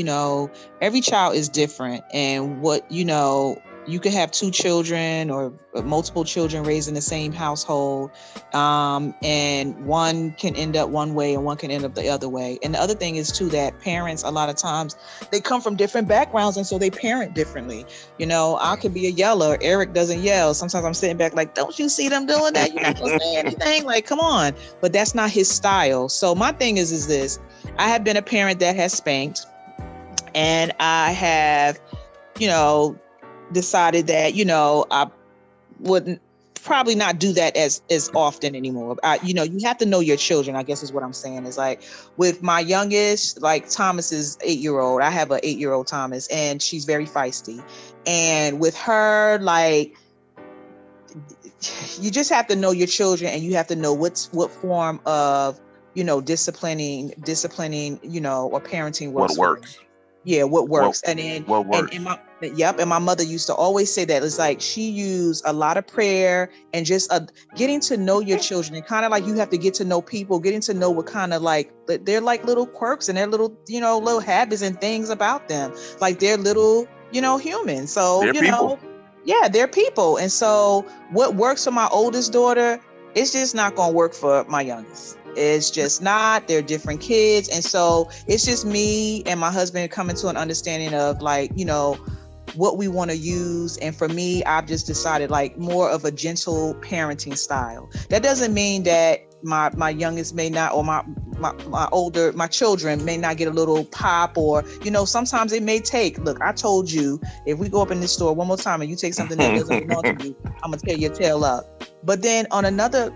every child is different, and what you could have two children or multiple children raised in the same household, and one can end up one way and one can end up the other way. And the other thing is too that parents, a lot of times, they come from different backgrounds, and so they parent differently. I could be a yeller. Eric doesn't yell. Sometimes I'm sitting back like, don't you see them doing that? You're not gonna say anything. Like, come on. But that's not his style. So my thing is this: I have been a parent that has spanked, and I have, decided that I wouldn't probably not do that as often anymore. You have to know your children, I guess is what I'm saying. Is like with my youngest, like Thomas is 8-year-old. I have an 8-year-old Thomas, and she's very feisty. And with her, like, you just have to know your children, and you have to know what form of disciplining or parenting works. What works. Yeah, what works. And my mother used to always say that. It's like she used a lot of prayer and just getting to know your children, and kind of like you have to get to know people, getting to know what kind of like they're like little quirks and their little little habits and things about them, like they're little humans. So they're people. Yeah, they're people. And so what works for my oldest daughter, it's just not gonna work for my youngest. It's just not. They're different kids. And so it's just me and my husband coming to an understanding of like, what we want to use. And for me, I've just decided like more of a gentle parenting style. That doesn't mean that my youngest may not, or my children may not get a little pop, or, sometimes it may take, look, I told you, if we go up in this store one more time and you take something that doesn't belong to you, I'm going to tear your tail up. But then on another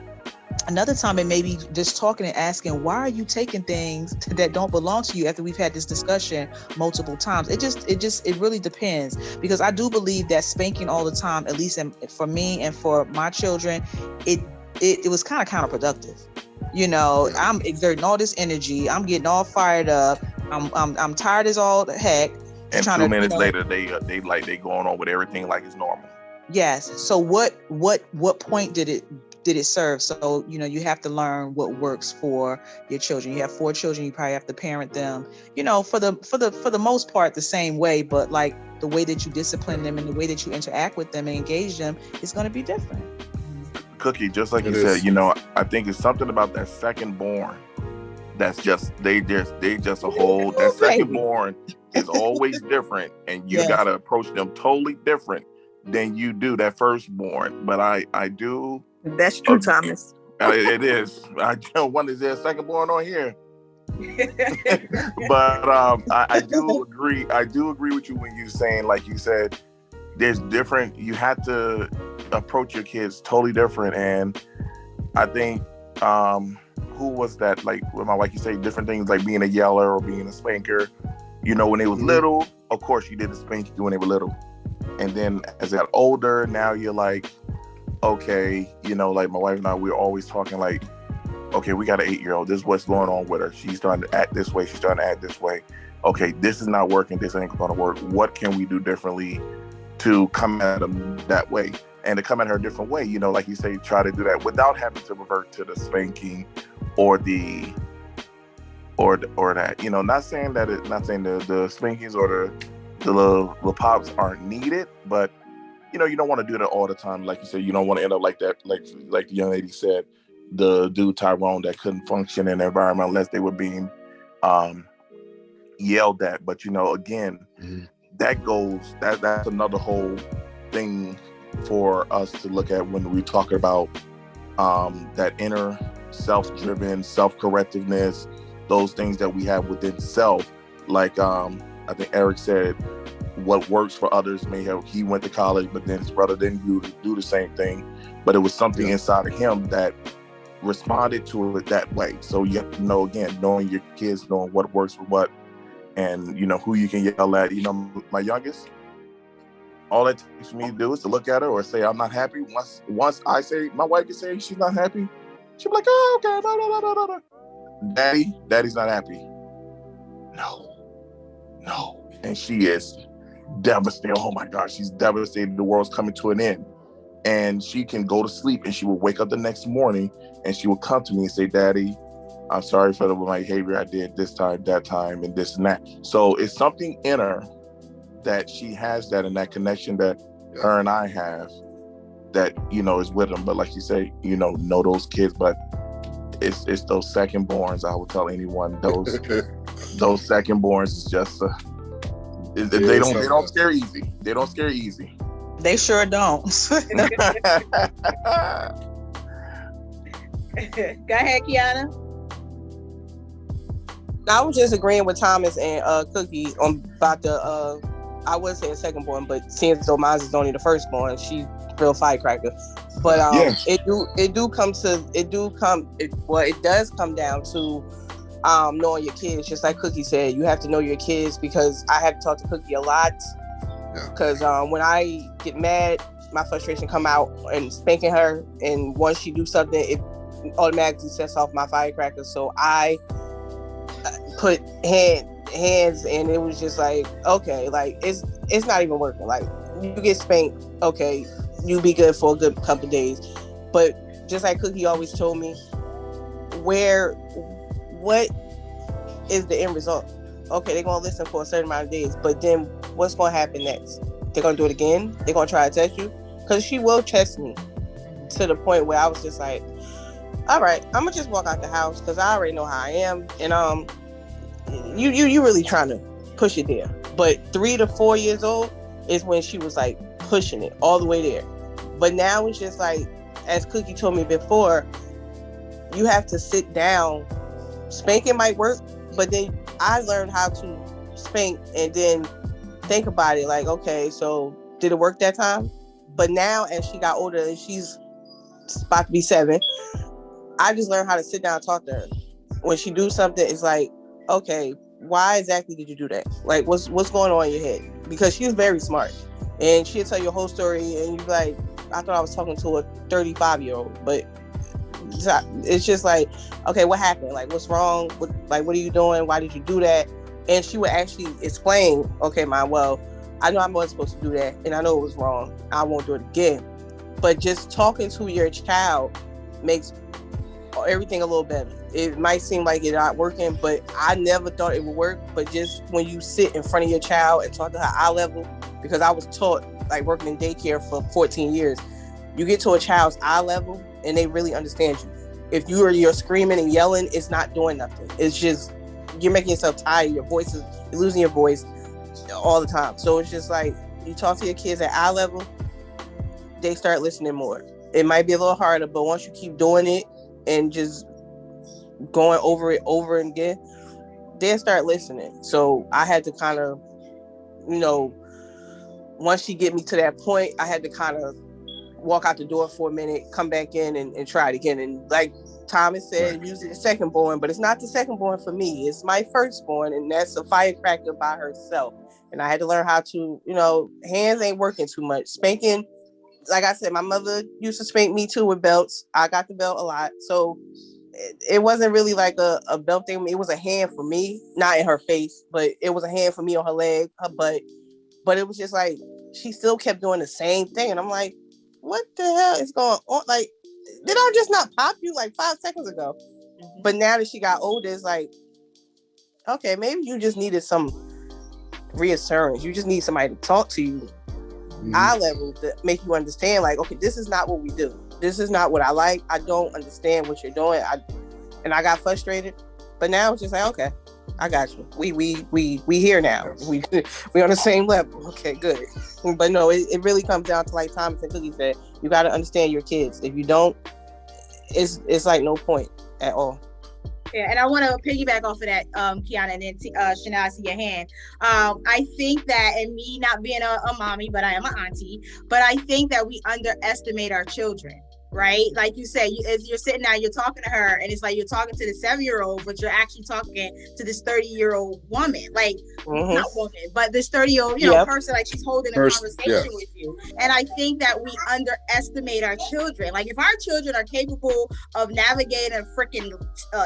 time, it may be just talking and asking, why are you taking things that don't belong to you after we've had this discussion multiple times? It really depends, because I do believe that spanking all the time, at least for me and for my children, it was kind of counterproductive. I'm exerting all this energy. I'm getting all fired up. I'm tired as all the heck. And 2 minutes later, they going on with everything like it's normal. Yes. So what point did it did it serve? So, you have to learn what works for your children. You have 4 children, you probably have to parent them, for the most part the same way, but like the way that you discipline them and the way that you interact with them and engage them is going to be different. Cookie, just like It you is. said, I think it's something about that second born that's just they just a whole that second Baby. born is always different, and you Yes. gotta approach them totally different than you do that firstborn. But I do. That's true, Thomas. It is. I don't want to say a second born on here. But I do agree. I do agree with you when you saying, like you said, there's different. You have to approach your kids totally different, and I think who was that? Like with my wife, you say different things like being a yeller or being a spanker. When they was little, of course you did the spanking when they were little, and then as they got older, now you're like, okay, like my wife and I, we're always talking like, okay, we got an 8-year-old. This is what's going on with her. She's starting to act this way. She's starting to act this way. Okay, this is not working. This ain't going to work. What can we do differently to come at them that way? And to come at her a different way, like you say, try to do that without having to revert to the spanking or that. Not saying the spankings or the little pops aren't needed, but you don't want to do that all the time. Like you said, you don't want to end up like that, like the young lady said, the dude Tyrone that couldn't function in the environment unless they were being yelled at. But again, that's another whole thing for us to look at when we talk about that inner self-driven, self-correctiveness, those things that we have within self. Like I think Eric said, what works for others he went to college, but then his brother didn't do the same thing, but it was something inside of him that responded to it that way. So you have to know, again, knowing your kids, knowing what works for what, and who you can yell at. My youngest, all it takes me to do is to look at her or say I'm not happy. Once I say, my wife is saying she's not happy, she'll be like, oh, okay, blah, blah, blah, blah, blah. Daddy's not happy. No. And she is devastated. Oh my gosh, she's devastated. The world's coming to an end. And she can go to sleep and she will wake up the next morning and she will come to me and say, Daddy, I'm sorry for my behavior I did this time, that time, and this and that. So it's something in her that she has that, and that connection that her and I have that, is with them. But like you say, know those kids, but it's those second borns. I would tell anyone those second borns is just they don't scare easy. They don't scare easy. They sure don't. Go ahead, Kiana. I was just agreeing with Thomas and Cookie on about the I would say a second born, but seeing as though mine is only the firstborn, she's real firecracker. But it does come down to knowing your kids. Just like Cookie said, you have to know your kids, because I have to talk to Cookie a lot. Because when I get mad, my frustration come out and spanking her, and once she do something, it automatically sets off my firecracker. So I put hands, and it was just like, okay, like it's not even working. Like, you get spanked, okay, you be good for a good couple of days. But just like Cookie always told me, what is the end result? Okay, they're gonna listen for a certain amount of days, but then what's gonna happen next? They're gonna do it again? They're gonna try to test you? Because she will test me to the point where I was just like, all right, I'm gonna just walk out the house because I already know how I am, and you really trying to push it there. But 3 to 4 years old is when she was like pushing it all the way there. But now it's just like, as Cookie told me before, you have to sit down. Spanking might work, but then I learned how to spank and then think about it like, okay, so did it work that time? But now as she got older and she's about to be 7, I just learned how to sit down and talk to her. When she do something, it's like, okay, why exactly did you do that? Like, what's going on in your head? Because she's very smart, and she'll tell you a whole story, and you're like, I thought I was talking to a 35-year-old, but it's just like, okay, what happened? Like, what's wrong? What are you doing? Why did you do that? And she would actually explain, okay, Mom, well, I know I wasn't supposed to do that, and I know it was wrong. I won't do it again. But just talking to your child makes everything a little better. It might seem like it's not working, but I never thought it would work. But just when you sit in front of your child and talk to her eye level, because I was taught, like working in daycare for 14 years, you get to a child's eye level and they really understand you. If you're screaming and yelling, it's not doing nothing. It's just, you're making yourself tired. You're losing your voice all the time. So it's just like, you talk to your kids at eye level, they start listening more. It might be a little harder, but once you keep doing it and just going over it over and again, they'll start listening. So I had to kind of, once she get me to that point, I had to kind of walk out the door for a minute, come back in and try it again. And like Thomas said, usually the second born, but it's not the second born for me. It's my firstborn, and that's a firecracker by herself. And I had to learn how to, hands ain't working too much. Spanking, like I said, my mother used to spank me too with belts. I got the belt a lot. So it wasn't really like a belt thing. It was a hand for me, not in her face, but it was a hand for me on her leg, her butt. But it was just like, she still kept doing the same thing. And I'm like, what the hell is going on? Like, did I just not pop you like 5 seconds ago? Mm-hmm. But now that she got older, it's like, okay, maybe you just needed some reassurance. You just need somebody to talk to you, eye level, to make you understand, like, okay, this is not what we do. This is not what I like. I don't understand what you're doing. I got frustrated. But now it's just like, okay, I got you. We here now. We on the same level. Okay, good. But no, it really comes down to, like Thomas and Cookie said, you got to understand your kids. If you don't, it's like no point at all. Yeah, and I want to piggyback off of that, Kiana, and then Chanel, I see your hand. I think that, and me not being a mommy, but I am an auntie, but I think that we underestimate our children. Right? Like you said, as you're sitting down, you're talking to her, and it's like you're talking to the 7-year-old, but you're actually talking to this 30-year-old woman. Like, not woman, but this 30-year-old, person, like she's holding a conversation with you. And I think that we underestimate our children. Like, if our children are capable of navigating a freaking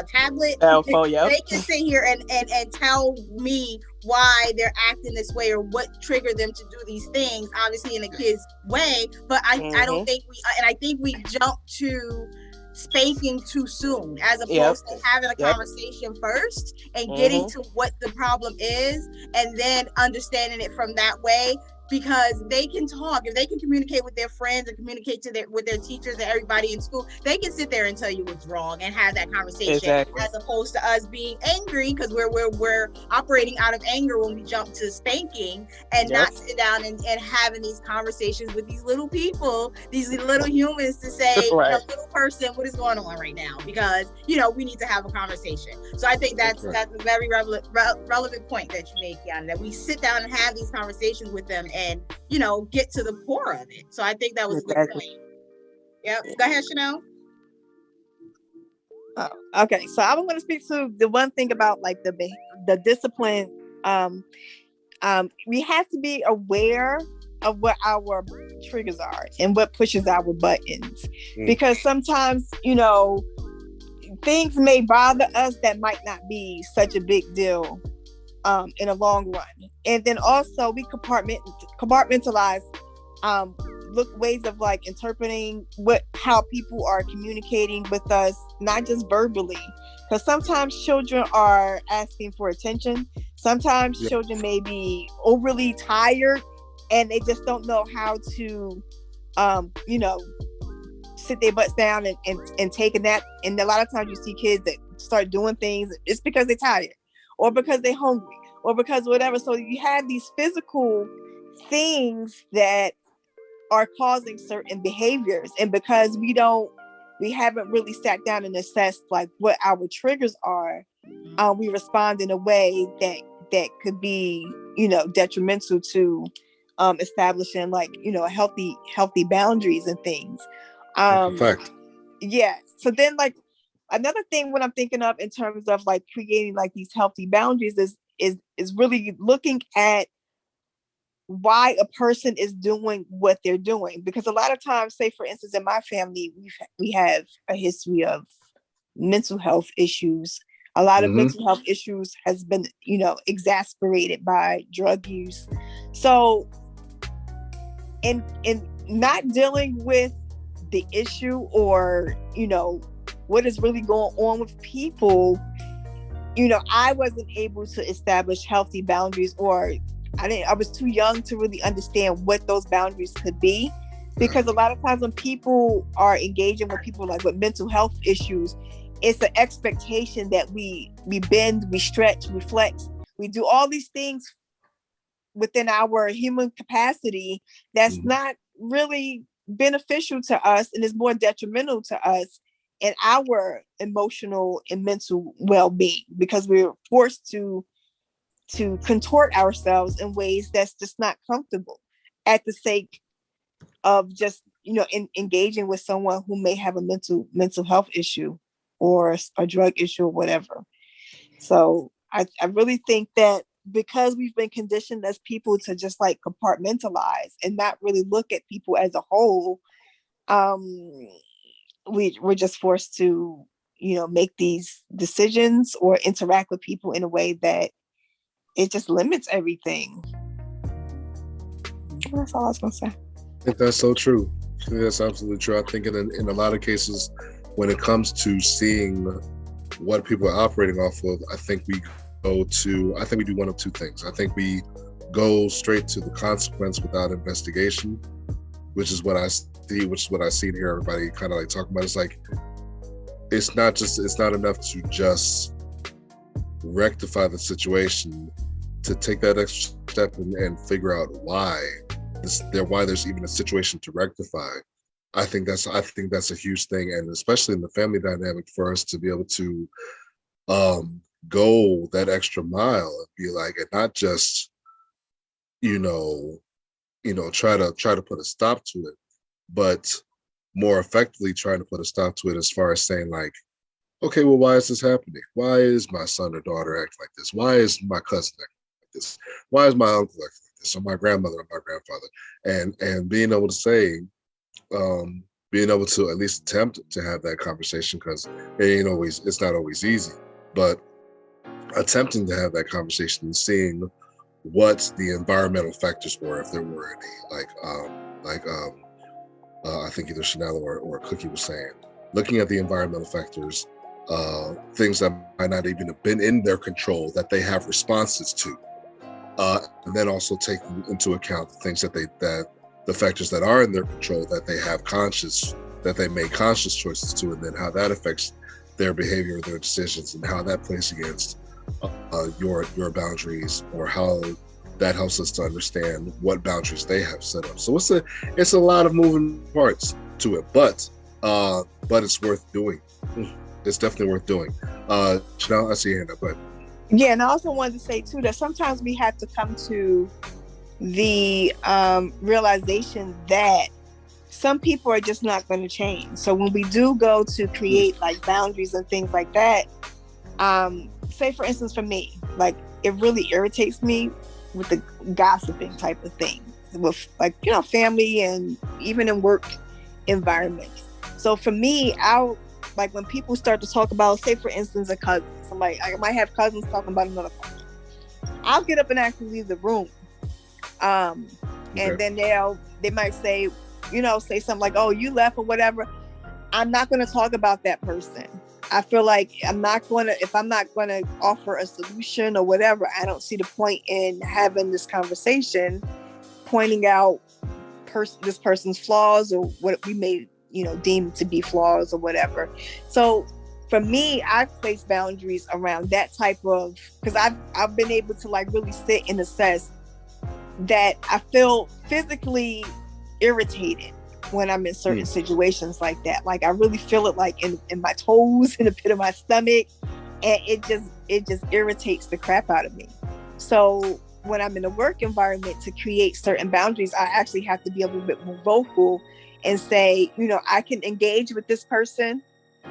tablet, they can sit here and tell me why they're acting this way or what triggered them to do these things, obviously in a kid's way. But I don't think I think we jump to spanking too soon, as opposed to having a conversation first and getting to what the problem is, and then understanding it from that way. Because they can talk, if they can communicate with their friends and communicate with their teachers and everybody in school, they can sit there and tell you what's wrong and have that conversation, as opposed to us being angry, because we're operating out of anger when we jump to spanking and not sit down and having these conversations with these little people, these little humans, to say, little person, what is going on right now? Because we need to have a conversation. So I think that's a very relevant point that you make, Yana, that we sit down and have these conversations with them and get to the core of it. So I think that was a good point. Yep. Go ahead, Chanel. Okay, so I'm going to speak to the one thing about like the discipline. We have to be aware of what our triggers are and what pushes our buttons, because sometimes things may bother us that might not be such a big deal in a long run. And then also we compartmentalize ways of like interpreting how people are communicating with us, not just verbally, because sometimes children are asking for attention. Sometimes children may be overly tired and they just don't know how to sit their butts down and take a nap. And a lot of times you see kids that start doing things, it's because they're tired or because they're hungry or because whatever. So you have these physical things that are causing certain behaviors, and because we haven't really sat down and assessed like what our triggers are, we respond in a way that could be detrimental to establishing like healthy boundaries and things. So then like another thing when I'm thinking of in terms of like creating like these healthy boundaries is really looking at why a person is doing what they're doing. Because a lot of times, say for instance, in my family, we have a history of mental health issues. A lot of mental health issues has been, exacerbated by drug use. So in not dealing with the issue, or what is really going on with people, I wasn't able to establish healthy boundaries, or I was too young to really understand what those boundaries could be. Because a lot of times when people are engaging with people like with mental health issues, it's an expectation that we bend, we stretch, we flex, we do all these things within our human capacity that's not really beneficial to us, and is more detrimental to us and our emotional and mental well-being, because we're forced to contort ourselves in ways that's just not comfortable at the sake of just engaging with someone who may have a mental health issue or a drug issue or whatever. So I really think that because we've been conditioned as people to just like compartmentalize and not really look at people as a whole, we're just forced to make these decisions or interact with people in a way that it just limits everything. That's all I was gonna say. I think that's so true. I think that's absolutely true. I think in a lot of cases, when it comes to seeing what people are operating off of, I think we do one of two things. I think we go straight to the consequence without investigation, which is what I see, which is what I see and hear everybody kind of like talking about. It's like, it's not enough to just rectify the situation, to take that extra step and figure out why there's even a situation to rectify. I think that's a huge thing, and especially in the family dynamic, for us to be able to go that extra mile and be like, and not just try to put a stop to it, but more effectively trying to put a stop to it as far as saying like, okay, well, why is this happening? Why is my son or daughter acting like this? Why is my cousin acting like this? Why is my uncle acting like this? Or my grandmother or my grandfather? And being able to say, being able to at least attempt to have that conversation, because it's not always easy, but attempting to have that conversation and seeing what the environmental factors were, if there were any, I think either Chanel or Cookie was saying, looking at the environmental factors, things that might not even have been in their control that they have responses to, and then also taking into account the things that the factors that are in their control that they make conscious choices to, and then how that affects their behavior, their decisions, and how that plays against your boundaries, or how that helps us to understand what boundaries they have set up. So it's a lot of moving parts to it, but it's worth doing. It's definitely worth doing. Chanel, I see your hand up, but yeah, and I also wanted to say too that sometimes we have to come to the realization that some people are just not going to change. So when we do go to create like boundaries and things like that, say for instance for me, like it really irritates me with the gossiping type of thing with like family and even in work environments. So for me, I'll like when people start to talk about, say for instance, a cousin, somebody, I might have cousins talking about another cousin, I'll get up and actually leave the room. And then they might say something like, oh, you left or whatever. I'm not going to talk about that person. I feel like if I'm not going to offer a solution or whatever, I don't see the point in having this conversation, pointing out this person's flaws or what we may, deem to be flaws or whatever. So for me, I place boundaries around that type of, because I've been able to like really sit and assess that I feel physically irritated when I'm in certain situations like that. Like I really feel it like in my toes, in the pit of my stomach, and it just irritates the crap out of me. So when I'm in a work environment, to create certain boundaries, I actually have to be a little bit more vocal and say, I can engage with this person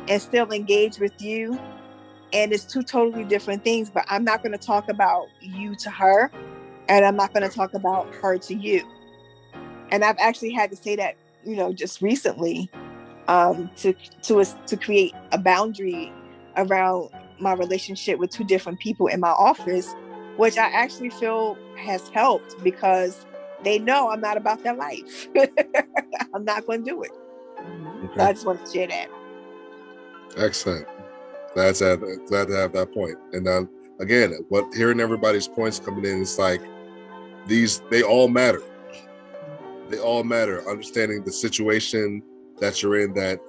and still engage with you. And it's two totally different things, but I'm not going to talk about you to her, and I'm not going to talk about her to you. And I've actually had to say that, just recently, to create a boundary around my relationship with two different people in my office, which I actually feel has helped, because they know I'm not about that life. I'm not going to do it. So I just want to share that. Excellent. Glad to have that point. And again, hearing everybody's points coming in, it's like they all matter. They all matter. Understanding the situation that you're in that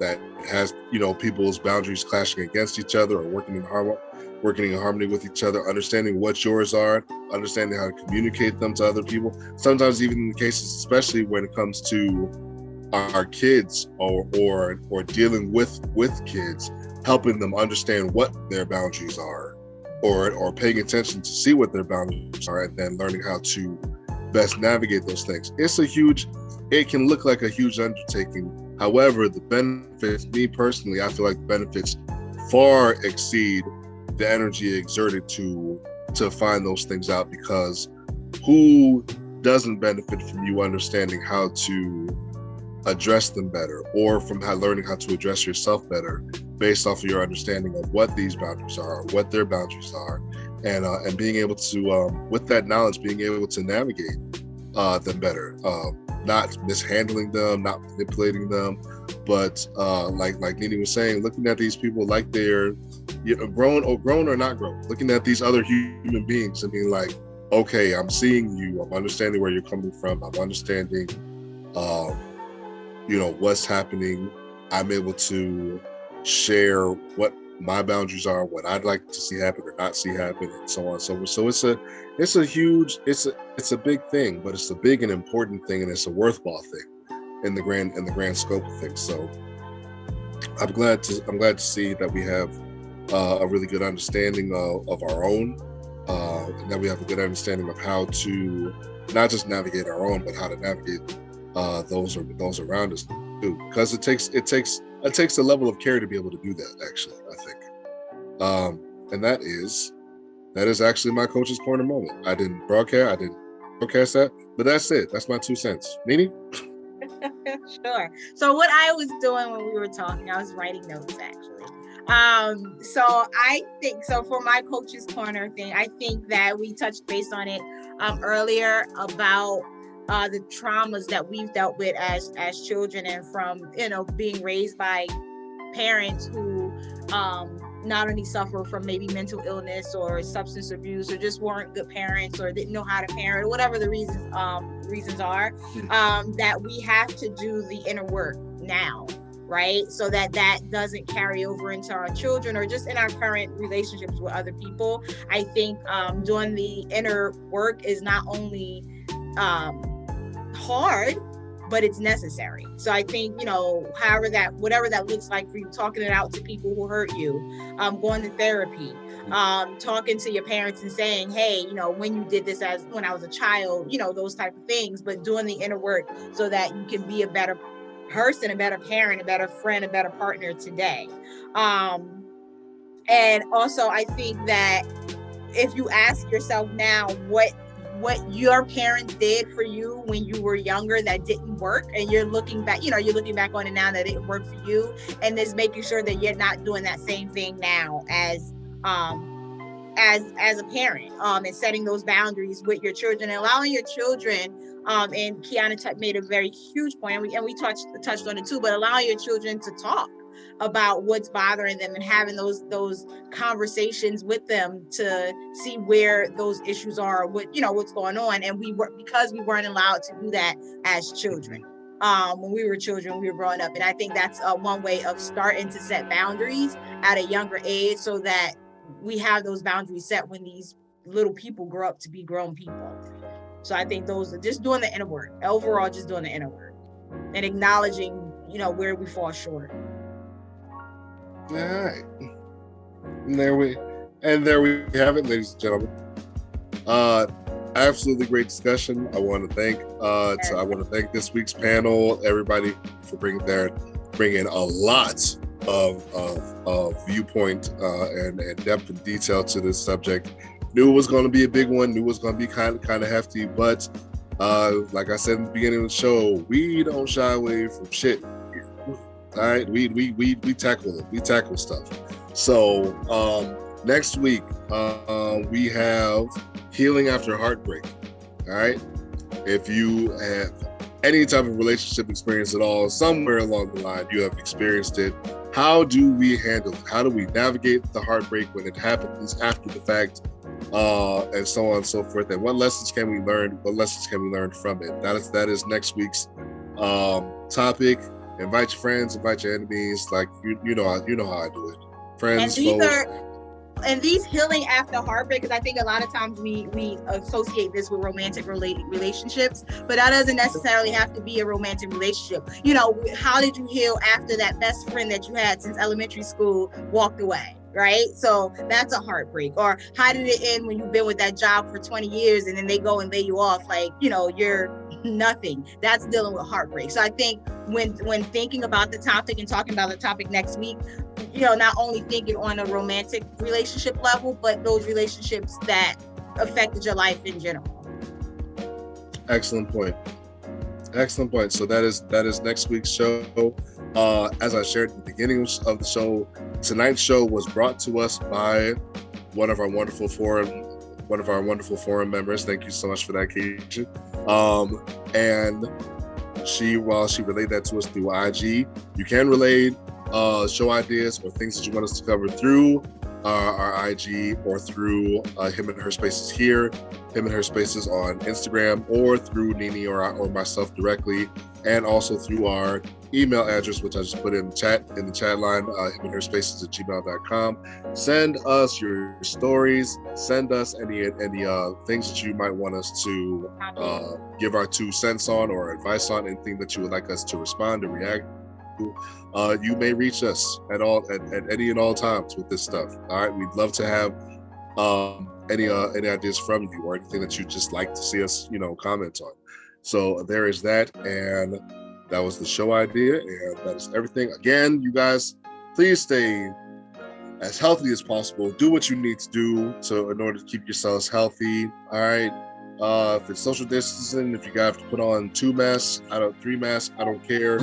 has, people's boundaries clashing against each other or working in harmony with each other, understanding what yours are, understanding how to communicate them to other people. Sometimes even in cases, especially when it comes to our kids or dealing with kids, helping them understand what their boundaries are or paying attention to see what their boundaries are and then learning how to best navigate those things. It can look like a huge undertaking. However, the benefits, me personally, I feel like the benefits far exceed the energy exerted to find those things out, because who doesn't benefit from you understanding how to address them better, or from learning how to address yourself better based off of your understanding of what these boundaries are, what their boundaries are, and being able to, with that knowledge, being able to navigate them better, not mishandling them, not manipulating them, but like Nini was saying, looking at these people like they're grown or not grown, looking at these other human beings and being like, okay, I'm seeing you, I'm understanding where you're coming from, I'm understanding what's happening. I'm able to share what my boundaries are, what I'd like to see happen or not see happen, and so on and so forth. So it's a big thing, but it's a big and important thing, and it's a worthwhile thing in the grand scope of things. So I'm glad to see that we have a really good understanding of our own, and that we have a good understanding of how to not just navigate our own, but how to navigate those around us too, because it takes a level of care to be able to do that, actually, I think. And that is actually my coach's corner moment. I didn't broadcast that, but that's it. That's my 2 cents. Nini? Sure. So what I was doing when we were talking, I was writing notes, actually. So I think, for my coach's corner thing, I think that we touched base on it earlier about the traumas that we've dealt with as children, and from being raised by parents who not only suffer from maybe mental illness or substance abuse, or just weren't good parents, or didn't know how to parent, or whatever the reasons are, that we have to do the inner work now, right? So that doesn't carry over into our children or just in our current relationships with other people. I think doing the inner work is not only hard, but it's necessary. So I think, whatever that looks like for you, talking it out to people who hurt you, going to therapy, talking to your parents and saying, hey, when you did this when I was a child, those type of things, but doing the inner work so that you can be a better person, a better parent, a better friend, a better partner today. And also I think that if you ask yourself now what your parents did for you when you were younger that didn't work, and you're looking back on it now that it didn't work for you, and just making sure that you're not doing that same thing now as a parent, and setting those boundaries with your children, and allowing your children, and Kiana made a very huge point, and we touched on it too, but allowing your children to talk about what's bothering them and having those conversations with them to see where those issues are, what's going on. And because we weren't allowed to do that as children. When we were children, we were growing up. And I think that's one way of starting to set boundaries at a younger age, so that we have those boundaries set when these little people grow up to be grown people. So I think those are just doing the inner work. Overall, just doing the inner work and acknowledging, where we fall short. All right. And there we have it, ladies and gentlemen. Absolutely great discussion. I want to thank this week's panel, everybody, for bringing a lot of viewpoint and depth and detail to this subject. Knew it was going to be a big one. Knew it was going to be kind of hefty, but like I said in the beginning of the show, we don't shy away from shit. All right, we tackle it. We tackle stuff. So next week we have healing after heartbreak. All right, if you have any type of relationship experience at all, somewhere along the line, you have experienced it. How do we handle it? How do we navigate the heartbreak when it happens after the fact, and so on and so forth? And what lessons can we learn? What lessons can we learn from it? That is next week's topic. Invite your friends, invite your enemies. Like you know how I do it. Friends, foes. And these healing after heartbreak, because I think a lot of times we associate this with romantic relationships, but that doesn't necessarily have to be a romantic relationship. How did you heal after that best friend that you had since elementary school walked away? Right? So that's a heartbreak. Or how did it end when you've been with that job for 20 years and then they go and lay you off like, you're nothing? That's dealing with heartbreak. So I think when thinking about the topic and talking about the topic next week, not only thinking on a romantic relationship level, but those relationships that affected your life in general. Excellent point. So that is next week's show. As I shared at the beginning of the show, tonight's show was brought to us by one of our wonderful forum members. Thank you so much for that, Keisha. And she relayed that to us through IG. You can relay show ideas or things that you want us to cover through our IG or through Him and Her Spaces here, Him and Her Spaces on Instagram, or through Nini or myself directly, and also through our email address, which I just put in the chat line, himandherspaces@gmail.com. Send us your stories. Send us any things that you might want us to give our 2 cents on or advice on, anything that you would like us to respond or react to. You may reach us at any and all times with this stuff. All right, we'd love to have any ideas from you or anything that you'd just like to see us, comment on. So there is that, and that was the show idea, and that is everything. Again, you guys, please stay as healthy as possible. Do what you need to do in order to keep yourselves healthy. All right. If it's social distancing, if you have to put on 2 masks, 3 masks, I don't care.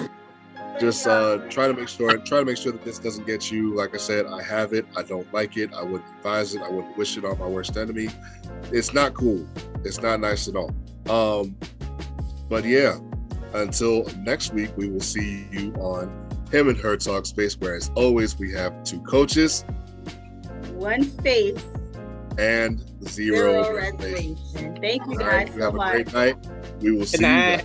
Just try to make sure that this doesn't get you. Like I said, I have it. I don't like it. I wouldn't advise it. I wouldn't wish it on my worst enemy. It's not cool. It's not nice at all. But yeah, until next week, we will see you on Him and Her Talk Space, where as always, we have 2 coaches, 1 space, and 0 reservation. Thank you guys so much. Have a great night. We will see you guys.